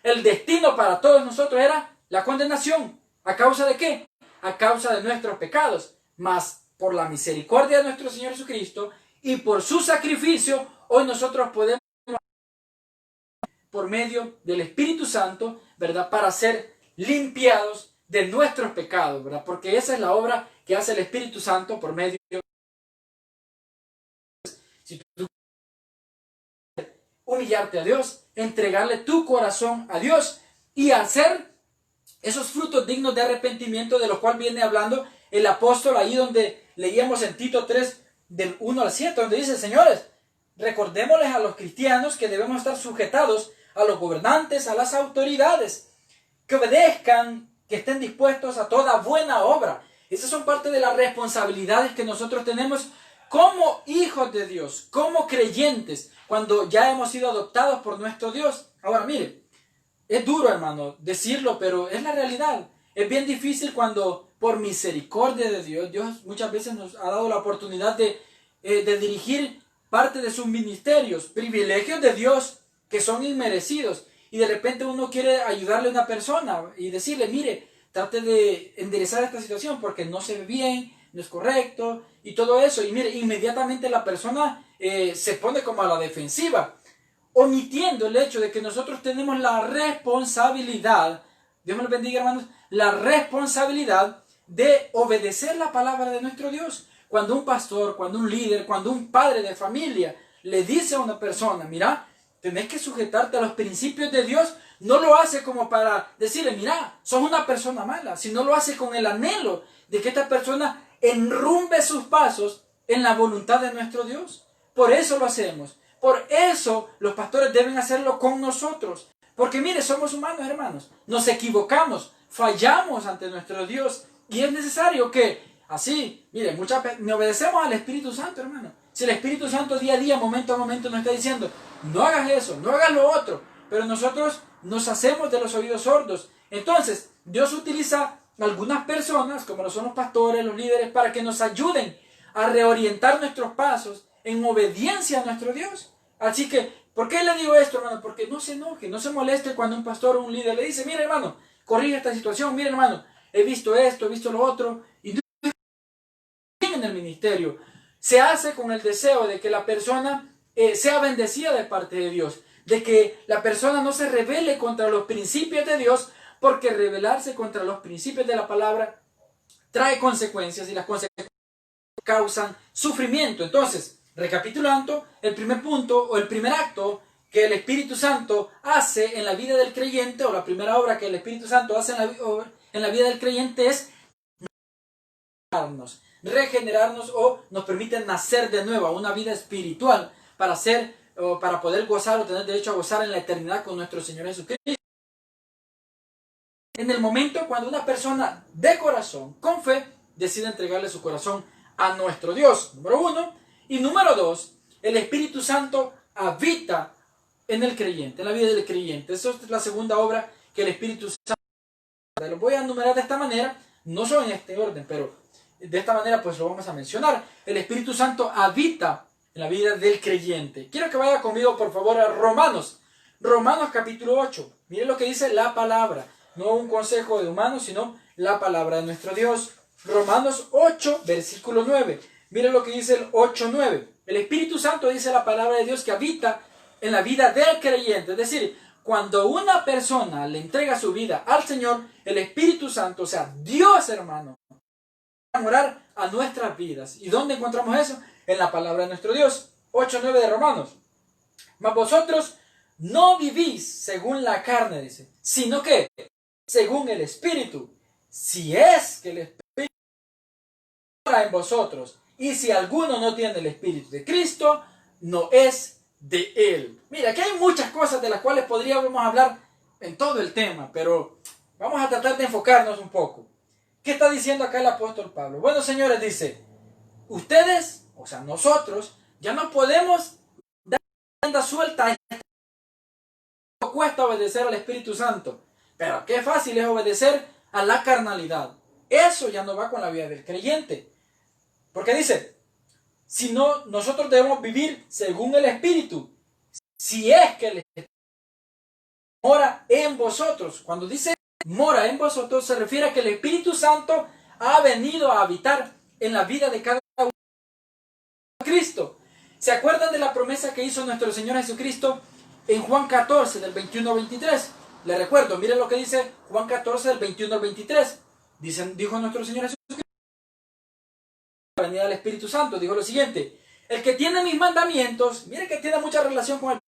el destino para todos nosotros era la condenación. ¿A causa de qué? A causa de nuestros pecados. Mas por la misericordia de nuestro Señor Jesucristo y por su sacrificio, hoy nosotros podemos, por medio del Espíritu Santo, ¿verdad?, para ser limpiados de nuestros pecados, ¿verdad? Porque esa es la obra que hace el Espíritu Santo por medio de... Si tú humillarte a Dios, entregarle tu corazón a Dios y hacer esos frutos dignos de arrepentimiento de los cuales viene hablando el apóstol ahí donde leíamos en Tito 3 del 1 al 7, donde dice, señores, recordémosles a los cristianos que debemos estar sujetados a los gobernantes, a las autoridades, que obedezcan, que estén dispuestos a toda buena obra. Esas son parte de las responsabilidades que nosotros tenemos como hijos de Dios, como creyentes, cuando ya hemos sido adoptados por nuestro Dios. Ahora, mire, es duro, hermano, decirlo, pero es la realidad. Es bien difícil cuando, por misericordia de Dios, Dios muchas veces nos ha dado la oportunidad de dirigir parte de sus ministerios, privilegios de Dios que son inmerecidos. Y de repente uno quiere ayudarle a una persona y decirle, mire, trate de enderezar esta situación porque no se ve bien, no es correcto y todo eso. Y mire, inmediatamente la persona se pone como a la defensiva, omitiendo el hecho de que nosotros tenemos la responsabilidad, Dios me lo bendiga, hermanos, la responsabilidad de obedecer la palabra de nuestro Dios. Cuando un pastor, cuando un líder, cuando un padre de familia le dice a una persona, mira, tenés que sujetarte a los principios de Dios, no lo hace como para decirle, mira, sos una persona mala, sino lo hace con el anhelo de que esta persona enrumbe sus pasos en la voluntad de nuestro Dios. Por eso lo hacemos. Por eso los pastores deben hacerlo con nosotros. Porque mire, somos humanos, hermanos. Nos equivocamos, fallamos ante nuestro Dios. Y es necesario que, así, mire, muchas veces no obedecemos al Espíritu Santo, hermano. Si el Espíritu Santo día a día, momento a momento nos está diciendo, no hagas eso, no hagas lo otro. Pero nosotros nos hacemos de los oídos sordos. Entonces, Dios utiliza algunas personas, como lo son los pastores, los líderes, para que nos ayuden a reorientar nuestros pasos en obediencia a nuestro Dios. Así que, ¿por qué le digo esto, hermano? Porque no se enoje, no se moleste cuando un pastor o un líder le dice, mire, hermano, corrige esta situación, mire, hermano, he visto esto, he visto lo otro, y en el ministerio se hace con el deseo de que la persona sea bendecida de parte de Dios, de que la persona no se rebele contra los principios de Dios, porque rebelarse contra los principios de la palabra trae consecuencias y las consecuencias causan sufrimiento. Entonces, recapitulando, el primer punto o el primer acto que el Espíritu Santo hace en la vida del creyente, o la primera obra que el Espíritu Santo hace en la vida del creyente es regenerarnos o nos permite nacer de nuevo a una vida espiritual para poder gozar o tener derecho a gozar en la eternidad con nuestro Señor Jesucristo. En el momento cuando una persona de corazón, con fe, decide entregarle su corazón a nuestro Dios, número uno. Y número dos, el Espíritu Santo habita en el creyente, en la vida del creyente. Esa es la segunda obra que el Espíritu Santo hace. Lo voy a enumerar de esta manera, no son en este orden, pero de esta manera pues lo vamos a mencionar. El Espíritu Santo habita en la vida del creyente. Quiero que vaya conmigo por favor a Romanos capítulo 8. Miren lo que dice la palabra, no un consejo de humanos, sino la palabra de nuestro Dios. Romanos 8, versículo 9. Miren lo que dice el 8:9. El Espíritu Santo, dice la palabra de Dios, que habita en la vida del creyente. Es decir, cuando una persona le entrega su vida al Señor, el Espíritu Santo, o sea, Dios, hermano, va a morar a nuestras vidas. ¿Y dónde encontramos eso? En la palabra de nuestro Dios. 8:9 de Romanos. Mas vosotros no vivís según la carne, dice, sino que según el Espíritu. Si es que el Espíritu mora en vosotros, y si alguno no tiene el Espíritu de Cristo, no es de Él. Mira, aquí hay muchas cosas de las cuales podríamos hablar en todo el tema, pero vamos a tratar de enfocarnos un poco. ¿Qué está diciendo acá el apóstol Pablo? Bueno, señores, dice, ustedes, o sea, nosotros, ya no podemos dar rienda suelta a esto. Cuesta obedecer al Espíritu Santo, pero qué fácil es obedecer a la carnalidad. Eso ya no va con la vida del creyente. Porque dice, si no, nosotros debemos vivir según el Espíritu. Si es que el Espíritu mora en vosotros. Cuando dice mora en vosotros, se refiere a que el Espíritu Santo ha venido a habitar en la vida de cada uno de Cristo. ¿Se acuerdan de la promesa que hizo nuestro Señor Jesucristo en Juan 14, del 21 al 23? Les recuerdo, miren lo que dice Juan 14, del 21 al 23. Dijo nuestro Señor Jesucristo, la venida del Espíritu Santo, dijo lo siguiente: el que tiene mis mandamientos, miren que tiene mucha relación con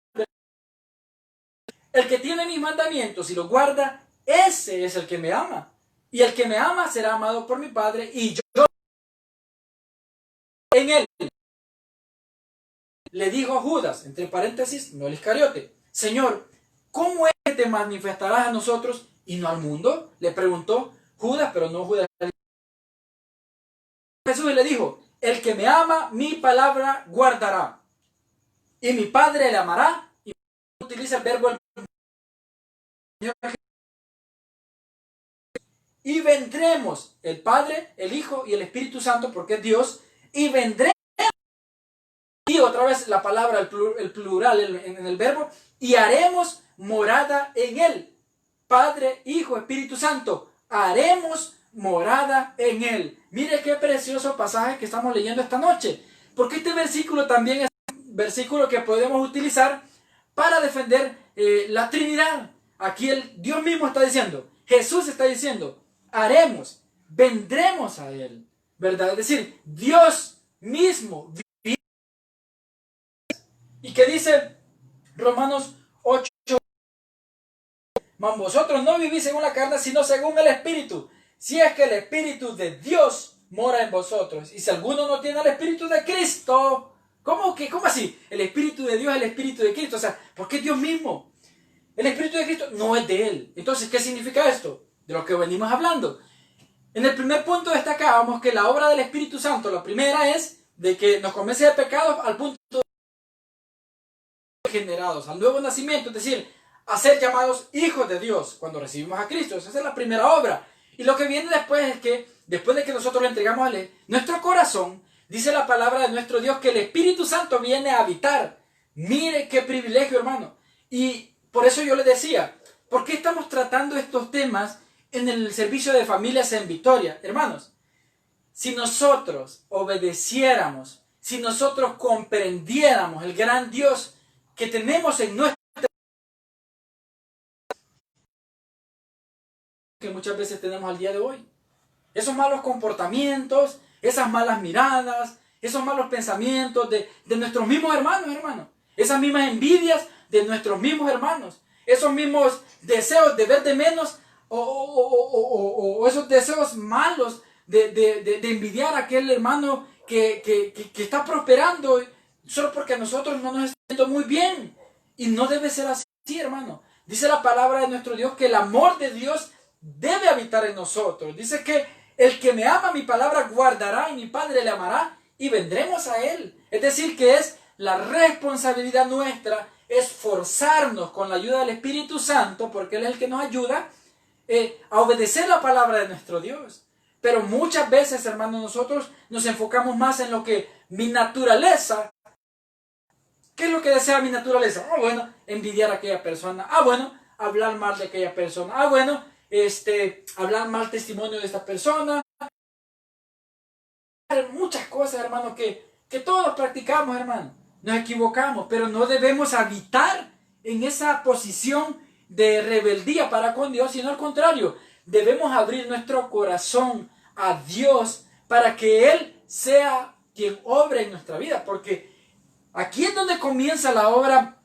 el que tiene mis mandamientos y los guarda, ese es el que me ama. Y el que me ama será amado por mi Padre, y yo en él. Le dijo a Judas, entre paréntesis, no el Iscariote, Señor, ¿cómo es que te manifestarás a nosotros y no al mundo? Le preguntó Judas, pero no Judas. Jesús le dijo, el que me ama, mi palabra guardará, y mi Padre le amará, y utiliza el verbo y vendremos, el Padre, el Hijo y el Espíritu Santo, porque es Dios, y vendremos, y otra vez la palabra, el plural en el verbo, y haremos morada en él. Padre, Hijo, Espíritu Santo, haremos morada en él. Mire qué precioso pasaje que estamos leyendo esta noche, porque este versículo también es un versículo que podemos utilizar para defender la Trinidad. Aquí Dios mismo está diciendo, Jesús está diciendo, haremos, vendremos a él, ¿verdad? Es decir, Dios mismo. ¿Y qué dice Romanos 8? Mas vosotros no vivís según la carne, sino según el Espíritu. Si es que el Espíritu de Dios mora en vosotros. Y si alguno no tiene el Espíritu de Cristo, ¿cómo así? El Espíritu de Dios es el Espíritu de Cristo. O sea, ¿por qué Dios mismo? El Espíritu de Cristo no es de Él. Entonces, ¿qué significa esto? De lo que venimos hablando. En el primer punto destacábamos que la obra del Espíritu Santo, la primera es de que nos convence de pecados al punto de generados al nuevo nacimiento, es decir, a ser llamados hijos de Dios cuando recibimos a Cristo. Esa es la primera obra. Y lo que viene después es que, después de que nosotros le entregamos a Él nuestro corazón, dice la palabra de nuestro Dios que el Espíritu Santo viene a habitar. Mire qué privilegio, hermano. Y por eso yo le decía, ¿por qué estamos tratando estos temas en el servicio de familias en Victoria? Hermanos, si nosotros obedeciéramos, si nosotros comprendiéramos el gran Dios que tenemos en nuestra, que muchas veces tenemos al día de hoy, esos malos comportamientos, esas malas miradas, esos malos pensamientos de nuestros mismos hermanos, esas mismas envidias de nuestros mismos hermanos. Esos mismos deseos de ver de menos o esos deseos malos de envidiar a aquel hermano que está prosperando solo porque a nosotros no nos está yendo muy bien. Y no debe ser así, hermano. Dice la palabra de nuestro Dios que el amor de Dios debe habitar en nosotros. Dice que el que me ama, mi palabra guardará y mi Padre le amará y vendremos a Él. Es decir, que es la responsabilidad nuestra esforzarnos con la ayuda del Espíritu Santo, porque Él es el que nos ayuda a obedecer la palabra de nuestro Dios. Pero muchas veces, hermanos, nosotros nos enfocamos más en lo que mi naturaleza. ¿Qué es lo que desea mi naturaleza? Bueno, envidiar a aquella persona. Bueno, hablar mal de aquella persona. Bueno, hablar mal testimonio de esta persona. Muchas cosas, hermano, que todos practicamos, hermano. Nos equivocamos, pero no debemos habitar en esa posición de rebeldía para con Dios, sino al contrario, debemos abrir nuestro corazón a Dios para que Él sea quien obre en nuestra vida, porque aquí es donde comienza la obra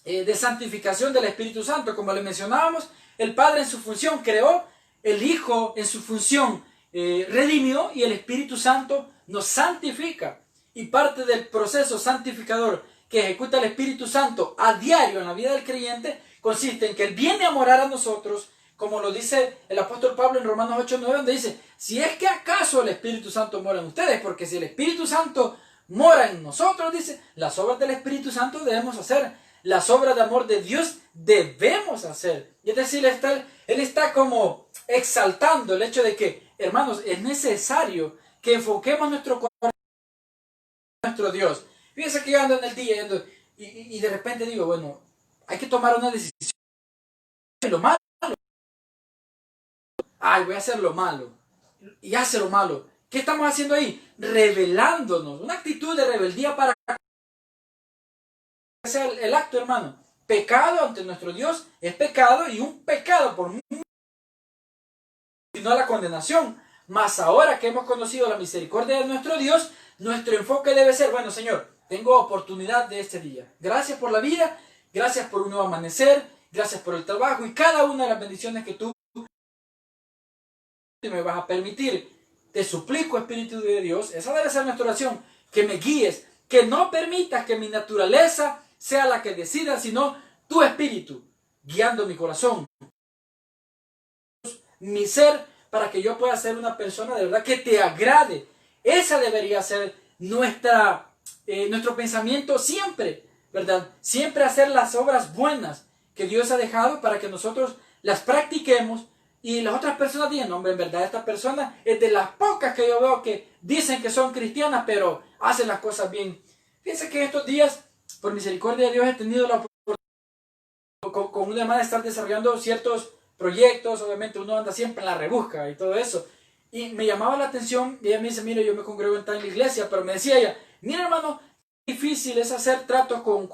de santificación del Espíritu Santo. Como le mencionábamos, el Padre en su función creó, el Hijo en su función redimió y el Espíritu Santo nos santifica. Y parte del proceso santificador que ejecuta el Espíritu Santo a diario en la vida del creyente consiste en que Él viene a morar a nosotros, como lo dice el apóstol Pablo en Romanos 8:9, donde dice, si es que acaso el Espíritu Santo mora en ustedes, porque si el Espíritu Santo mora en nosotros, dice, las obras del Espíritu Santo debemos hacer, las obras de amor de Dios debemos hacer. Y es decir, Él está como exaltando el hecho de que, hermanos, es necesario que enfoquemos nuestro corazón en nuestro Dios. Fíjense que yo ando en el día y de repente digo, bueno, hay que tomar una decisión. Lo malo. Voy a hacer lo malo. Y hace lo malo. ¿Qué estamos haciendo ahí? Rebelándonos. Una actitud de rebeldía para hacer el acto, hermano. Pecado ante nuestro Dios es pecado, y un pecado por mucho, sino la condenación. Mas ahora que hemos conocido la misericordia de nuestro Dios, nuestro enfoque debe ser, bueno, Señor, tengo oportunidad de este día. Gracias por la vida, gracias por un nuevo amanecer, gracias por el trabajo y cada una de las bendiciones que tú me vas a permitir. Te suplico, Espíritu de Dios, esa debe ser nuestra oración, que me guíes, que no permitas que mi naturaleza sea la que decida, sino tu Espíritu, guiando mi corazón, mi ser, para que yo pueda ser una persona de verdad que te agrade. Esa debería ser nuestro pensamiento siempre, ¿verdad? Siempre hacer las obras buenas que Dios ha dejado para que nosotros las practiquemos y las otras personas digan, hombre, en verdad esta persona es de las pocas que yo veo que dicen que son cristianas, pero hacen las cosas bien. Fíjense que estos días, por misericordia de Dios, he tenido la oportunidad con una hermana de estar desarrollando ciertos proyectos. Obviamente uno anda siempre en la rebusca y todo eso. Y me llamaba la atención, y ella me dice, mire, yo me congrego en tal iglesia, pero me decía ella, mira hermano, difícil es hacer tratos con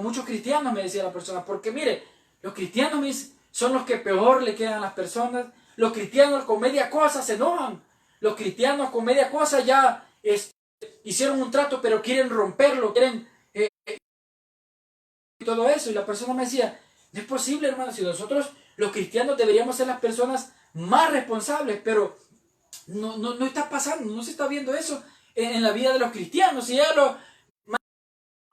muchos cristianos, me decía la persona, porque mire, los cristianos son los que peor le quedan a las personas. Los cristianos con media cosa se enojan. Los cristianos con media cosa ya hicieron un trato, pero quieren romperlo, quieren todo eso. Y la persona me decía, no es posible, hermano, si nosotros los cristianos deberíamos ser las personas más responsables, pero no está pasando, no se está viendo eso en la vida de los cristianos, y ya lo más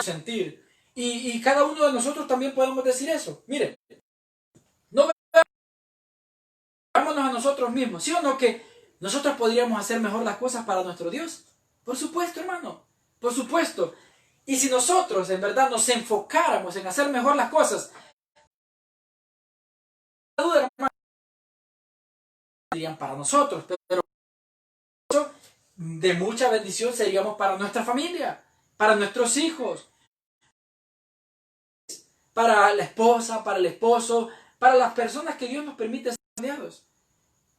sentir. Y cada uno de nosotros también podemos decir eso. Mire, no vámonos a nosotros mismos, ¿sí o no? Que nosotros podríamos hacer mejor las cosas para nuestro Dios. Por supuesto, hermano, por supuesto. Y si nosotros en verdad nos enfocáramos en hacer mejor las cosas, duda, hermano, serían para nosotros, pero de mucha bendición seríamos para nuestra familia, para nuestros hijos, para la esposa, para el esposo, para las personas que Dios nos permite ser rodeados.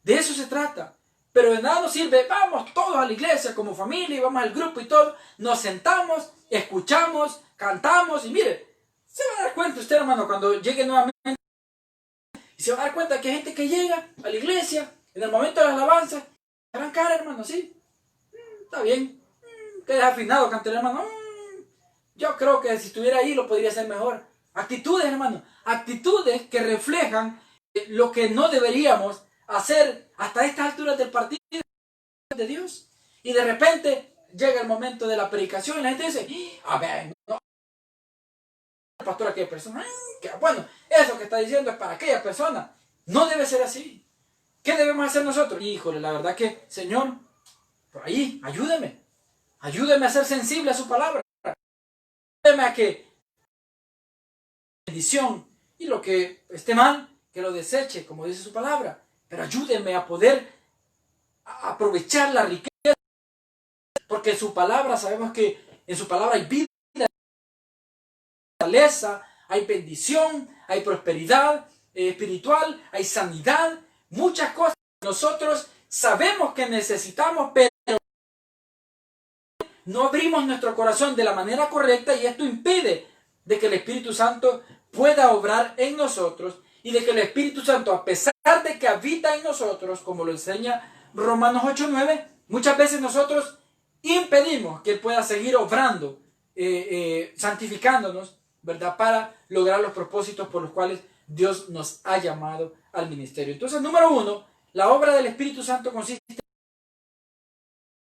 De eso se trata. Pero de nada nos sirve, vamos todos a la iglesia como familia, y vamos al grupo y todo, nos sentamos, escuchamos, cantamos, y mire, se va a dar cuenta usted, hermano, cuando llegue nuevamente, y se va a dar cuenta que hay gente que llega a la iglesia, en el momento de la alabanza, arrancar, hermano, ¿sí? Está bien, que desafinado canta el hermano, yo creo que si estuviera ahí lo podría hacer mejor. Actitudes, hermano, actitudes que reflejan lo que no deberíamos hacer hasta estas alturas del partido de Dios. Y de repente llega el momento de la predicación y la gente dice, a ver, no, el pastor aquella persona, bueno, eso que está diciendo es para aquella persona. No debe ser así. ¿Qué debemos hacer nosotros? Híjole, la verdad que, Señor, por ahí, ayúdeme. Ayúdeme a ser sensible a su palabra. Ayúdeme a que bendición y lo que esté mal, que lo deseche, como dice su palabra. Pero ayúdeme a poder aprovechar la riqueza. Porque en su palabra, sabemos que en su palabra hay vida, hay fortaleza, hay bendición, hay prosperidad espiritual, hay sanidad, muchas cosas que nosotros sabemos que necesitamos, pero no abrimos nuestro corazón de la manera correcta y esto impide de que el Espíritu Santo pueda obrar en nosotros y de que el Espíritu Santo, a pesar de que habita en nosotros, como lo enseña Romanos 8:9, muchas veces nosotros impedimos que Él pueda seguir obrando, santificándonos, ¿verdad? Para lograr los propósitos por los cuales Dios nos ha llamado al ministerio. Entonces, número 1, la obra del Espíritu Santo consiste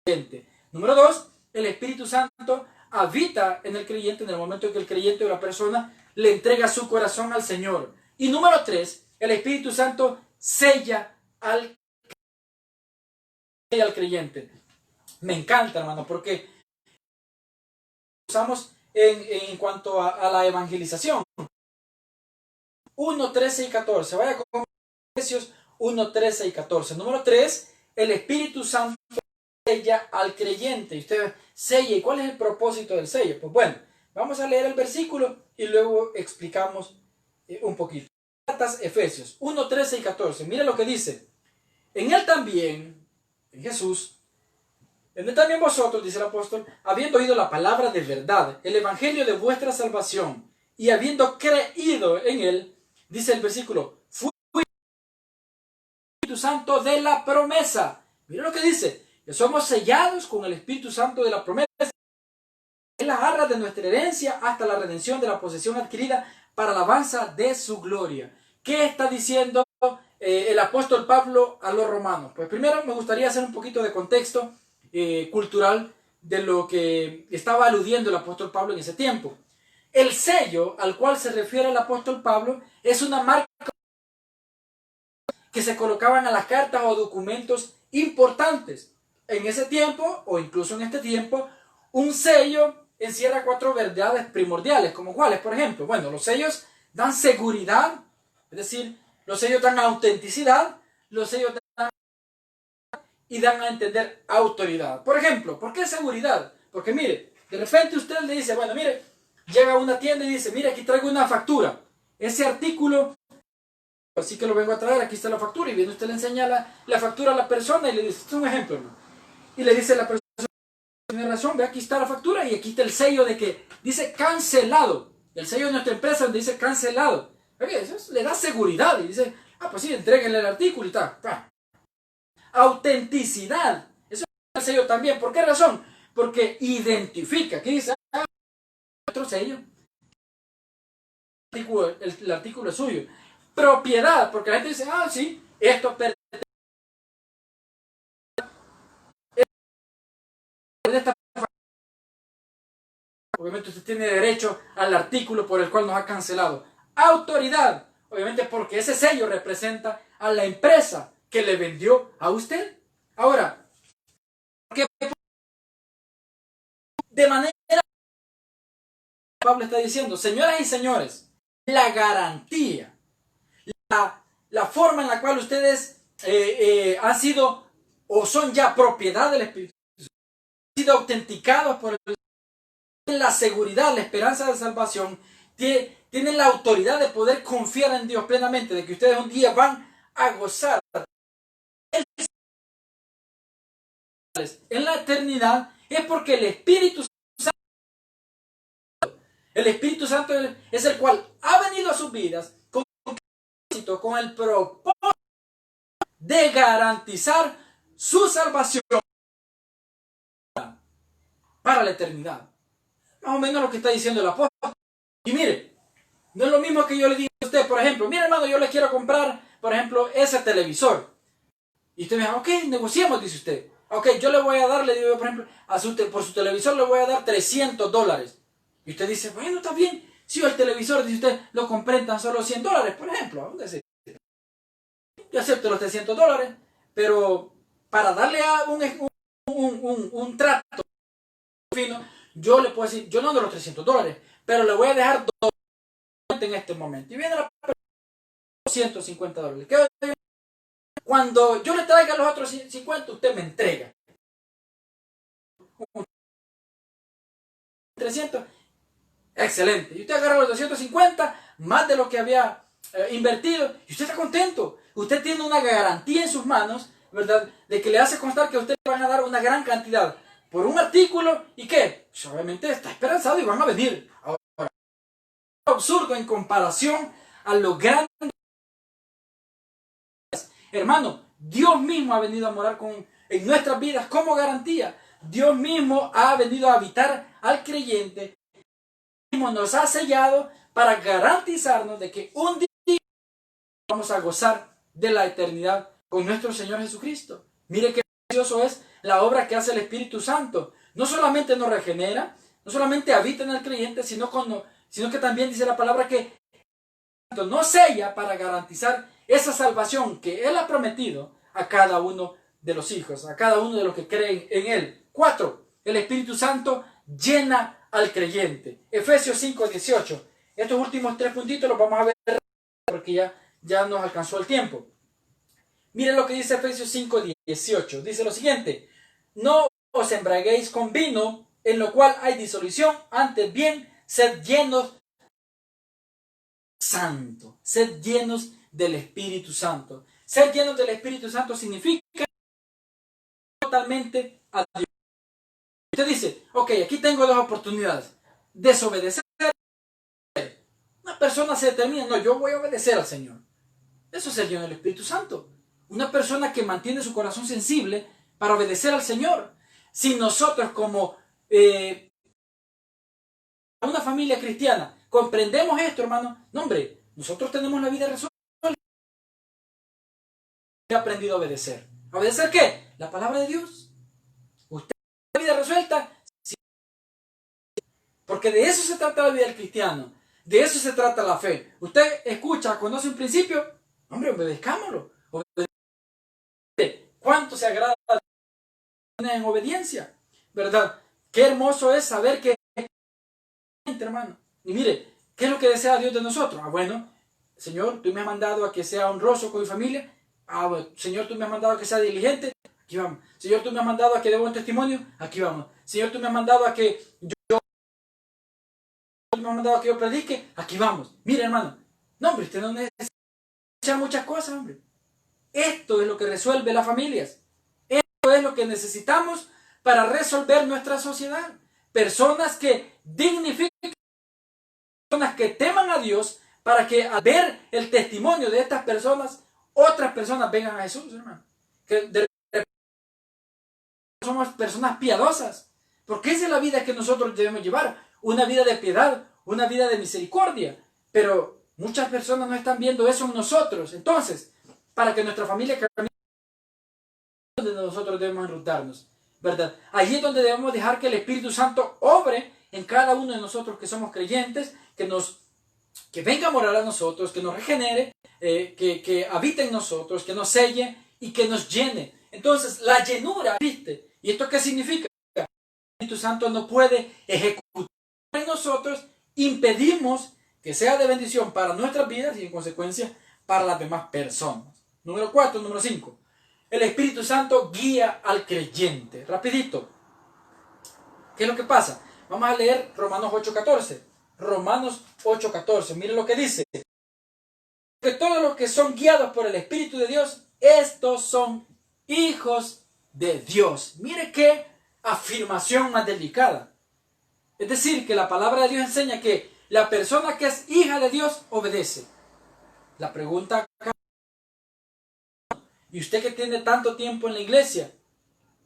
en... Número 2, el Espíritu Santo habita en el creyente en el momento en que el creyente o la persona le entrega su corazón al Señor. Y número 3, el Espíritu Santo sella al creyente. Me encanta, hermano, porque usamos en cuanto a la evangelización. 1, 13 y 14. Vaya con Efesios 1, 13 y 14. Número 3, el Espíritu Santo sella al creyente. Y usted sella. ¿Y cuál es el propósito del sello? Pues bueno, vamos a leer el versículo y luego explicamos un poquito. Efesios 1, 13 y 14. Mire lo que dice. En él también, en Jesús, en él también vosotros, dice el apóstol, habiendo oído la palabra de verdad, el evangelio de vuestra salvación, y habiendo creído en él, dice el versículo, fue el Espíritu Santo de la promesa. Mire lo que dice, que somos sellados con el Espíritu Santo de la promesa, en las arras de nuestra herencia hasta la redención de la posesión adquirida para alabanza de su gloria. ¿Qué está diciendo el apóstol Pablo a los romanos? Pues primero me gustaría hacer un poquito de contexto cultural de lo que estaba aludiendo el apóstol Pablo en ese tiempo. El sello al cual se refiere el apóstol Pablo es una marca que se colocaban a las cartas o documentos importantes. En ese tiempo, o incluso en este tiempo, un sello encierra 4 verdades primordiales, como cuáles, por ejemplo. Bueno, los sellos dan seguridad, es decir, los sellos dan autenticidad, los sellos dan y dan a entender autoridad. Por ejemplo, ¿por qué seguridad? Porque mire, de repente usted le dice, bueno, mire, llega a una tienda y dice, mire, aquí traigo una factura. Ese artículo, así que lo vengo a traer, aquí está la factura. Y viene usted le enseña la factura a la persona y le dice, esto es un ejemplo, ¿no? Y le dice a la persona, tiene razón, ve, aquí está la factura y aquí está el sello de que dice cancelado. El sello de nuestra empresa donde dice cancelado. Eso le da seguridad y dice, pues sí, entréguenle el artículo y tal. Autenticidad. Eso es el sello también. ¿Por qué razón? Porque identifica. Aquí dice, otro sello. El artículo es suyo. Propiedad, porque la gente dice, sí, esto pertenece a esta. Obviamente usted tiene derecho al artículo por el cual nos ha cancelado. Autoridad, obviamente porque ese sello representa a la empresa que le vendió a usted. Ahora, ¿qué? De manera Pablo está diciendo, señoras y señores, la garantía, la forma en la cual ustedes han sido o son ya propiedad del Espíritu, han sido autenticados por la seguridad, la esperanza de salvación, tienen la autoridad de poder confiar en Dios plenamente, de que ustedes un día van a gozar en la eternidad, es porque el Espíritu Santo es el cual ha venido a sus vidas con el propósito de garantizar su salvación para la eternidad. Más o menos lo que está diciendo el apóstol. Y mire, No es lo mismo que yo le diga a usted, por ejemplo, mira hermano, yo le quiero comprar, por ejemplo, ese televisor. Y usted me dice, ok, negociemos, dice usted. Ok, yo le voy a dar, le digo, por ejemplo, por su televisor le voy a dar $300. Y usted dice, bueno, está bien. Si yo el televisor, dice usted, lo compré en tan solo $100, por ejemplo. Yo acepto los $300, pero para darle a un trato fino, yo le puedo decir, yo no ando los $300, pero le voy a dejar en este momento. Y viene la $150. Cuando yo le traiga los otros 50, usted me entrega 300. Excelente. Y usted agarra los 250, más de lo que había invertido, y usted está contento. Usted tiene una garantía en sus manos, ¿verdad? De que le hace constar que a usted le van a dar una gran cantidad por un artículo, y que pues, obviamente está esperanzado y van a venir. Ahora, es absurdo en comparación a lo grande. Hermano, Dios mismo ha venido a morar en nuestras vidas como garantía. Dios mismo ha venido a habitar al creyente. Dios mismo nos ha sellado para garantizarnos de que un día vamos a gozar de la eternidad con nuestro Señor Jesucristo. Mire qué precioso es la obra que hace el Espíritu Santo. No solamente nos regenera, no solamente habita en el creyente, sino que también dice la palabra que nos sella para garantizar esa salvación que Él ha prometido a cada uno de los hijos, a cada uno de los que creen en Él. 4. El Espíritu Santo llena al creyente. Efesios 5:18. Estos últimos 3 puntitos los vamos a ver porque ya nos alcanzó el tiempo. Miren lo que dice Efesios 5:18. Dice lo siguiente: no os embriaguéis con vino, en lo cual hay disolución, antes bien, sed llenos Santo, sed llenos del Espíritu Santo. Ser llenos del Espíritu Santo significa totalmente a Dios. Usted dice, ok, aquí tengo 2 oportunidades: desobedecer. Una persona se determina, no, yo voy a obedecer al Señor. Eso es ser lleno del Espíritu Santo. Una persona que mantiene su corazón sensible para obedecer al Señor. Si nosotros como una familia cristiana comprendemos esto, hermano, no hombre, nosotros tenemos la vida resuelta. He aprendido a obedecer. ¿A obedecer qué? La palabra de Dios. Usted tiene la vida resuelta. Sí. Porque de eso se trata la vida del cristiano. De eso se trata la fe. Usted escucha, conoce un principio, hombre, obedezcámoslo. ¿Cuánto se agrada en obediencia? ¿Verdad? Qué hermoso es saber que, hermano. Y mire, ¿qué es lo que desea Dios de nosotros? Ah, bueno, Señor, tú me has mandado a que sea honroso con mi familia. Ah, bueno, Señor, tú me has mandado a que sea diligente. Aquí vamos. Señor, tú me has mandado a que dé buen testimonio. Aquí vamos. Señor, tú me has mandado a que me has mandado a que yo predique. Aquí vamos. Mire, hermano. No, hombre, usted no necesita muchas cosas, hombre. Esto es lo que resuelve las familias. Esto es lo que necesitamos para resolver nuestra sociedad. Personas que dignifiquen, personas que teman a Dios, para que al ver el testimonio de estas personas, otras personas vengan a Jesús, hermano. Que somos personas piadosas. Porque esa es la vida que nosotros debemos llevar. Una vida de piedad, una vida de misericordia. Pero muchas personas no están viendo eso en nosotros. Entonces, para que nuestra familia camine, donde nosotros debemos enrutarnos, ¿verdad? Allí es donde debemos dejar que el Espíritu Santo obre en cada uno de nosotros que somos creyentes, que venga a morar a nosotros, que nos regenere, que habite en nosotros, que nos selle y que nos llene. Entonces, la llenura, ¿viste? ¿Y esto qué significa? El Espíritu Santo no puede ejecutar en nosotros, impedimos que sea de bendición para nuestras vidas y en consecuencia para las demás personas. Número 4, número 5. El Espíritu Santo guía al creyente. Rapidito. ¿Qué es lo que pasa? Vamos a leer Romanos 8:14. Romanos 8:14. Miren lo que dice. Que todos los que son guiados por el Espíritu de Dios, estos son hijos de Dios. Mire qué afirmación más delicada. Es decir, que la palabra de Dios enseña que la persona que es hija de Dios obedece. La pregunta acá, y usted que tiene tanto tiempo en la iglesia,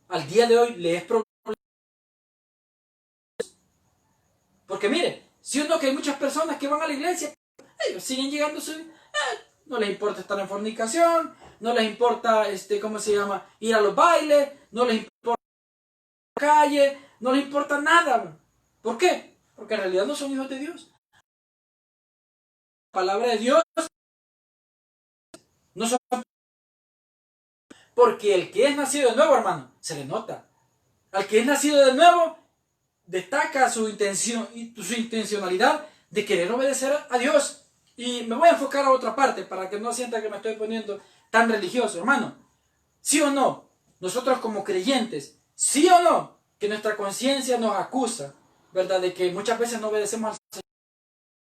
al día de hoy le es problema. Porque mire, si uno que hay muchas personas que van a la iglesia, ellos siguen llegando a su vida. No les importa estar en fornicación, no les importa, ¿cómo se llama? Ir a los bailes, no les importa la calle, no les importa nada. ¿Por qué? Porque en realidad no son hijos de Dios. La palabra de Dios no son... Porque el que es nacido de nuevo, hermano, se le nota. Al que es nacido de nuevo, destaca su intencionalidad de querer obedecer a Dios. Y me voy a enfocar a otra parte para que no sienta que me estoy poniendo tan religioso, hermano. ¿Sí o no? Nosotros como creyentes, ¿sí o no? Que nuestra conciencia nos acusa, ¿verdad? De que muchas veces no obedecemos al Señor.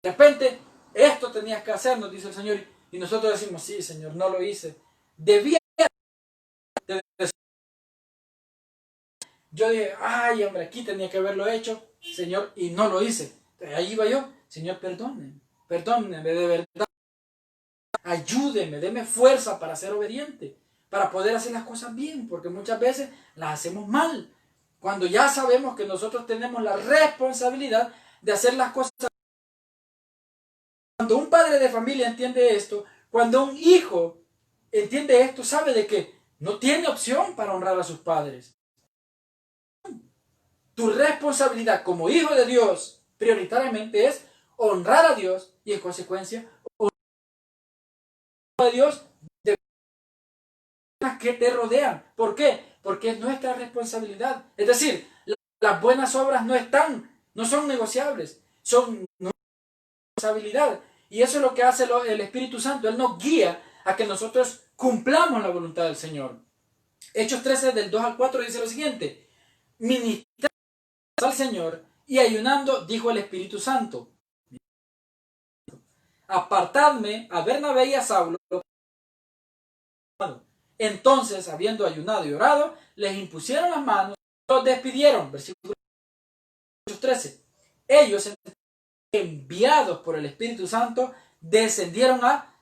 De repente, esto tenías que hacer, nos dice el Señor. Y nosotros decimos, sí, Señor, no lo hice. Debía. Yo dije, ay, hombre, aquí tenía que haberlo hecho, Señor, y no lo hice. Entonces, ahí iba yo, Señor, perdóneme de verdad. Ayúdeme, deme fuerza para ser obediente, para poder hacer las cosas bien, porque muchas veces las hacemos mal. Cuando ya sabemos que nosotros tenemos la responsabilidad de hacer las cosas. Cuando un padre de familia entiende esto, cuando un hijo entiende esto, sabe de que no tiene opción para honrar a sus padres. Tu responsabilidad como hijo de Dios prioritariamente es honrar a Dios y en consecuencia honrar a Dios de las que te rodean. ¿Por qué? Porque es nuestra responsabilidad. Es decir, las buenas obras no son negociables, son nuestra responsabilidad. Y eso es lo que hace el Espíritu Santo. Él nos guía a que nosotros cumplamos la voluntad del Señor. Hechos 13 del 2 al 4 dice lo siguiente: ministrar al Señor y ayunando dijo el Espíritu Santo: apartadme a Bernabé y a Saulo. Entonces, habiendo ayunado y orado, les impusieron las manos y los despidieron. Versículo 13. Ellos, enviados por el Espíritu Santo, descendieron a...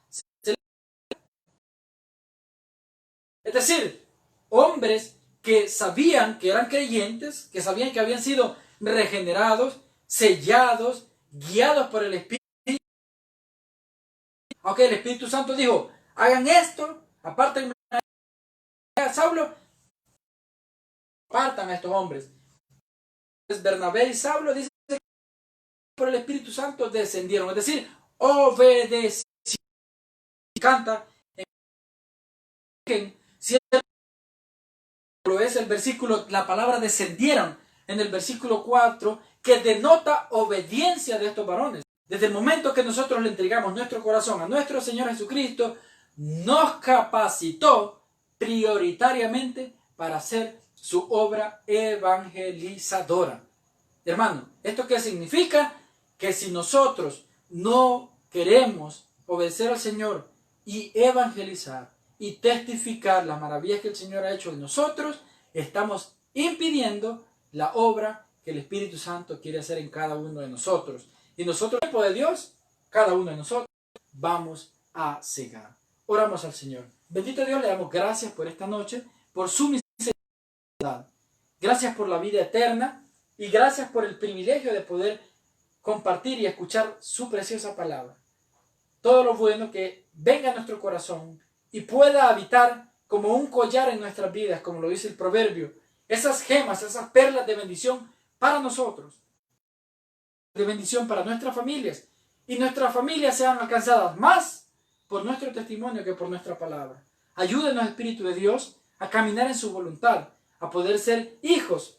Es decir, hombres que sabían que eran creyentes, que sabían que habían sido regenerados, sellados, guiados por el Espíritu. Ok, el Espíritu Santo dijo, hagan esto, aparten a Saulo, apartan a estos hombres. Bernabé y Saulo dicen que por el Espíritu Santo descendieron, es decir, obedecieron. Canta si lo es el versículo, la palabra descendieron en el versículo 4, que denota obediencia de estos varones. Desde el momento que nosotros le entregamos nuestro corazón a nuestro Señor Jesucristo, nos capacitó prioritariamente para hacer su obra evangelizadora. Hermano, ¿esto qué significa? Que si nosotros no queremos obedecer al Señor y evangelizar y testificar las maravillas que el Señor ha hecho en nosotros, estamos impidiendo la obra que el Espíritu Santo quiere hacer en cada uno de nosotros. Y nosotros, el tiempo de Dios, cada uno de nosotros, vamos a cegar. Oramos al Señor. Bendito Dios, le damos gracias por esta noche, por su misericordia. Gracias por la vida eterna y gracias por el privilegio de poder compartir y escuchar su preciosa palabra. Todo lo bueno que venga a nuestro corazón y pueda habitar como un collar en nuestras vidas, como lo dice el proverbio. Esas gemas, esas perlas de bendición para nosotros, de bendición para nuestras familias, y nuestras familias sean alcanzadas más por nuestro testimonio que por nuestra palabra. Ayúdenos, Espíritu de Dios, a caminar en su voluntad, a poder ser hijos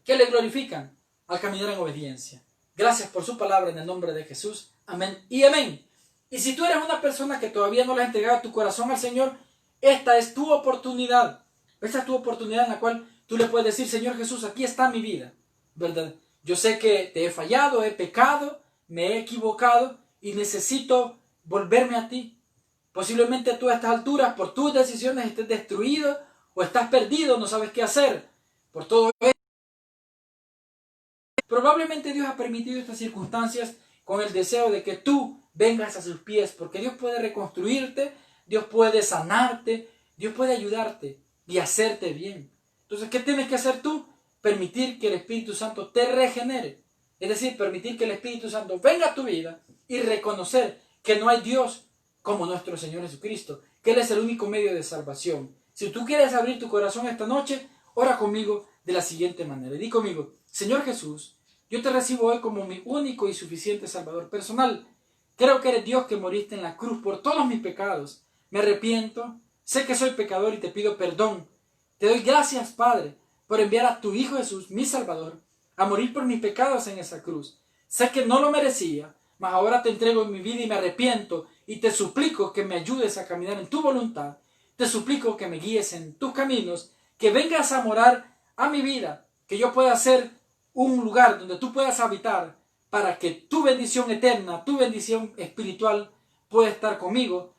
que le glorifican al caminar en obediencia. Gracias por su palabra en el nombre de Jesús. Amén y amén. Y si tú eres una persona que todavía no le has entregado tu corazón al Señor, esta es tu oportunidad. Esta es tu oportunidad en la cual tú le puedes decir: Señor Jesús, aquí está mi vida, ¿verdad? Yo sé que te he fallado, he pecado, me he equivocado y necesito volverme a ti. Posiblemente tú a estas alturas, por tus decisiones, estés destruido o estás perdido, no sabes qué hacer. Por todo esto, probablemente Dios ha permitido estas circunstancias con el deseo de que tú vengas a sus pies, porque Dios puede reconstruirte, Dios puede sanarte, Dios puede ayudarte y hacerte bien. Entonces, ¿qué tienes que hacer tú? Permitir que el Espíritu Santo te regenere. Es decir, permitir que el Espíritu Santo venga a tu vida y reconocer que no hay Dios como nuestro Señor Jesucristo, que Él es el único medio de salvación. Si tú quieres abrir tu corazón esta noche, ora conmigo de la siguiente manera. Di conmigo: Señor Jesús, yo te recibo hoy como mi único y suficiente Salvador personal. Creo que eres Dios que moriste en la cruz por todos mis pecados. Me arrepiento, sé que soy pecador y te pido perdón. Te doy gracias, Padre, por enviar a tu Hijo Jesús, mi Salvador, a morir por mis pecados en esa cruz. Sé que no lo merecía, mas ahora te entrego en mi vida y me arrepiento y te suplico que me ayudes a caminar en tu voluntad. Te suplico que me guíes en tus caminos, que vengas a morar a mi vida, que yo pueda ser un lugar donde tú puedas habitar, para que tu bendición eterna, tu bendición espiritual pueda estar conmigo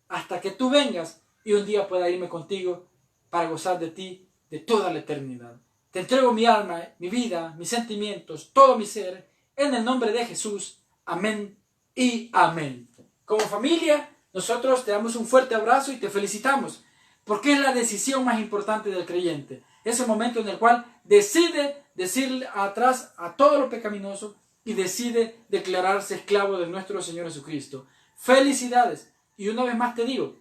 hasta que tú vengas y un día pueda irme contigo para gozar de ti de toda la eternidad. Te entrego mi alma, mi vida, mis sentimientos, todo mi ser, en el nombre de Jesús. Amén y amén. Como familia, nosotros te damos un fuerte abrazo y te felicitamos, porque es la decisión más importante del creyente. Es el momento en el cual decide decir atrás a todo lo pecaminoso y decide declararse esclavo de nuestro Señor Jesucristo. ¡Felicidades! Y una vez más te digo,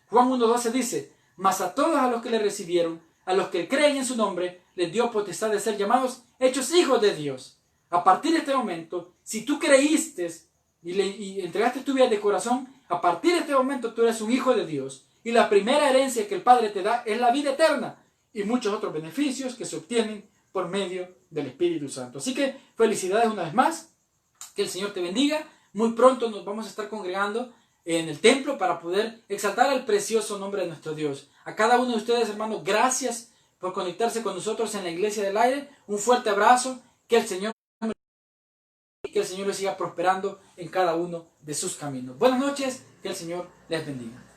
Juan 1:12 dice: mas a todos a los que le recibieron, a los que creen en su nombre, les dio potestad de ser llamados, hechos hijos de Dios. A partir de este momento, si tú creíste y entregaste tu vida de corazón, a partir de este momento tú eres un hijo de Dios. Y la primera herencia que el Padre te da es la vida eterna y muchos otros beneficios que se obtienen por medio del Espíritu Santo. Así que felicidades una vez más, que el Señor te bendiga. Muy pronto nos vamos a estar congregando en el templo para poder exaltar el precioso nombre de nuestro Dios. A cada uno de ustedes, hermanos, gracias por conectarse con nosotros en la Iglesia del Aire. Un fuerte abrazo, que el Señor les siga prosperando en cada uno de sus caminos. Buenas noches, que el Señor les bendiga.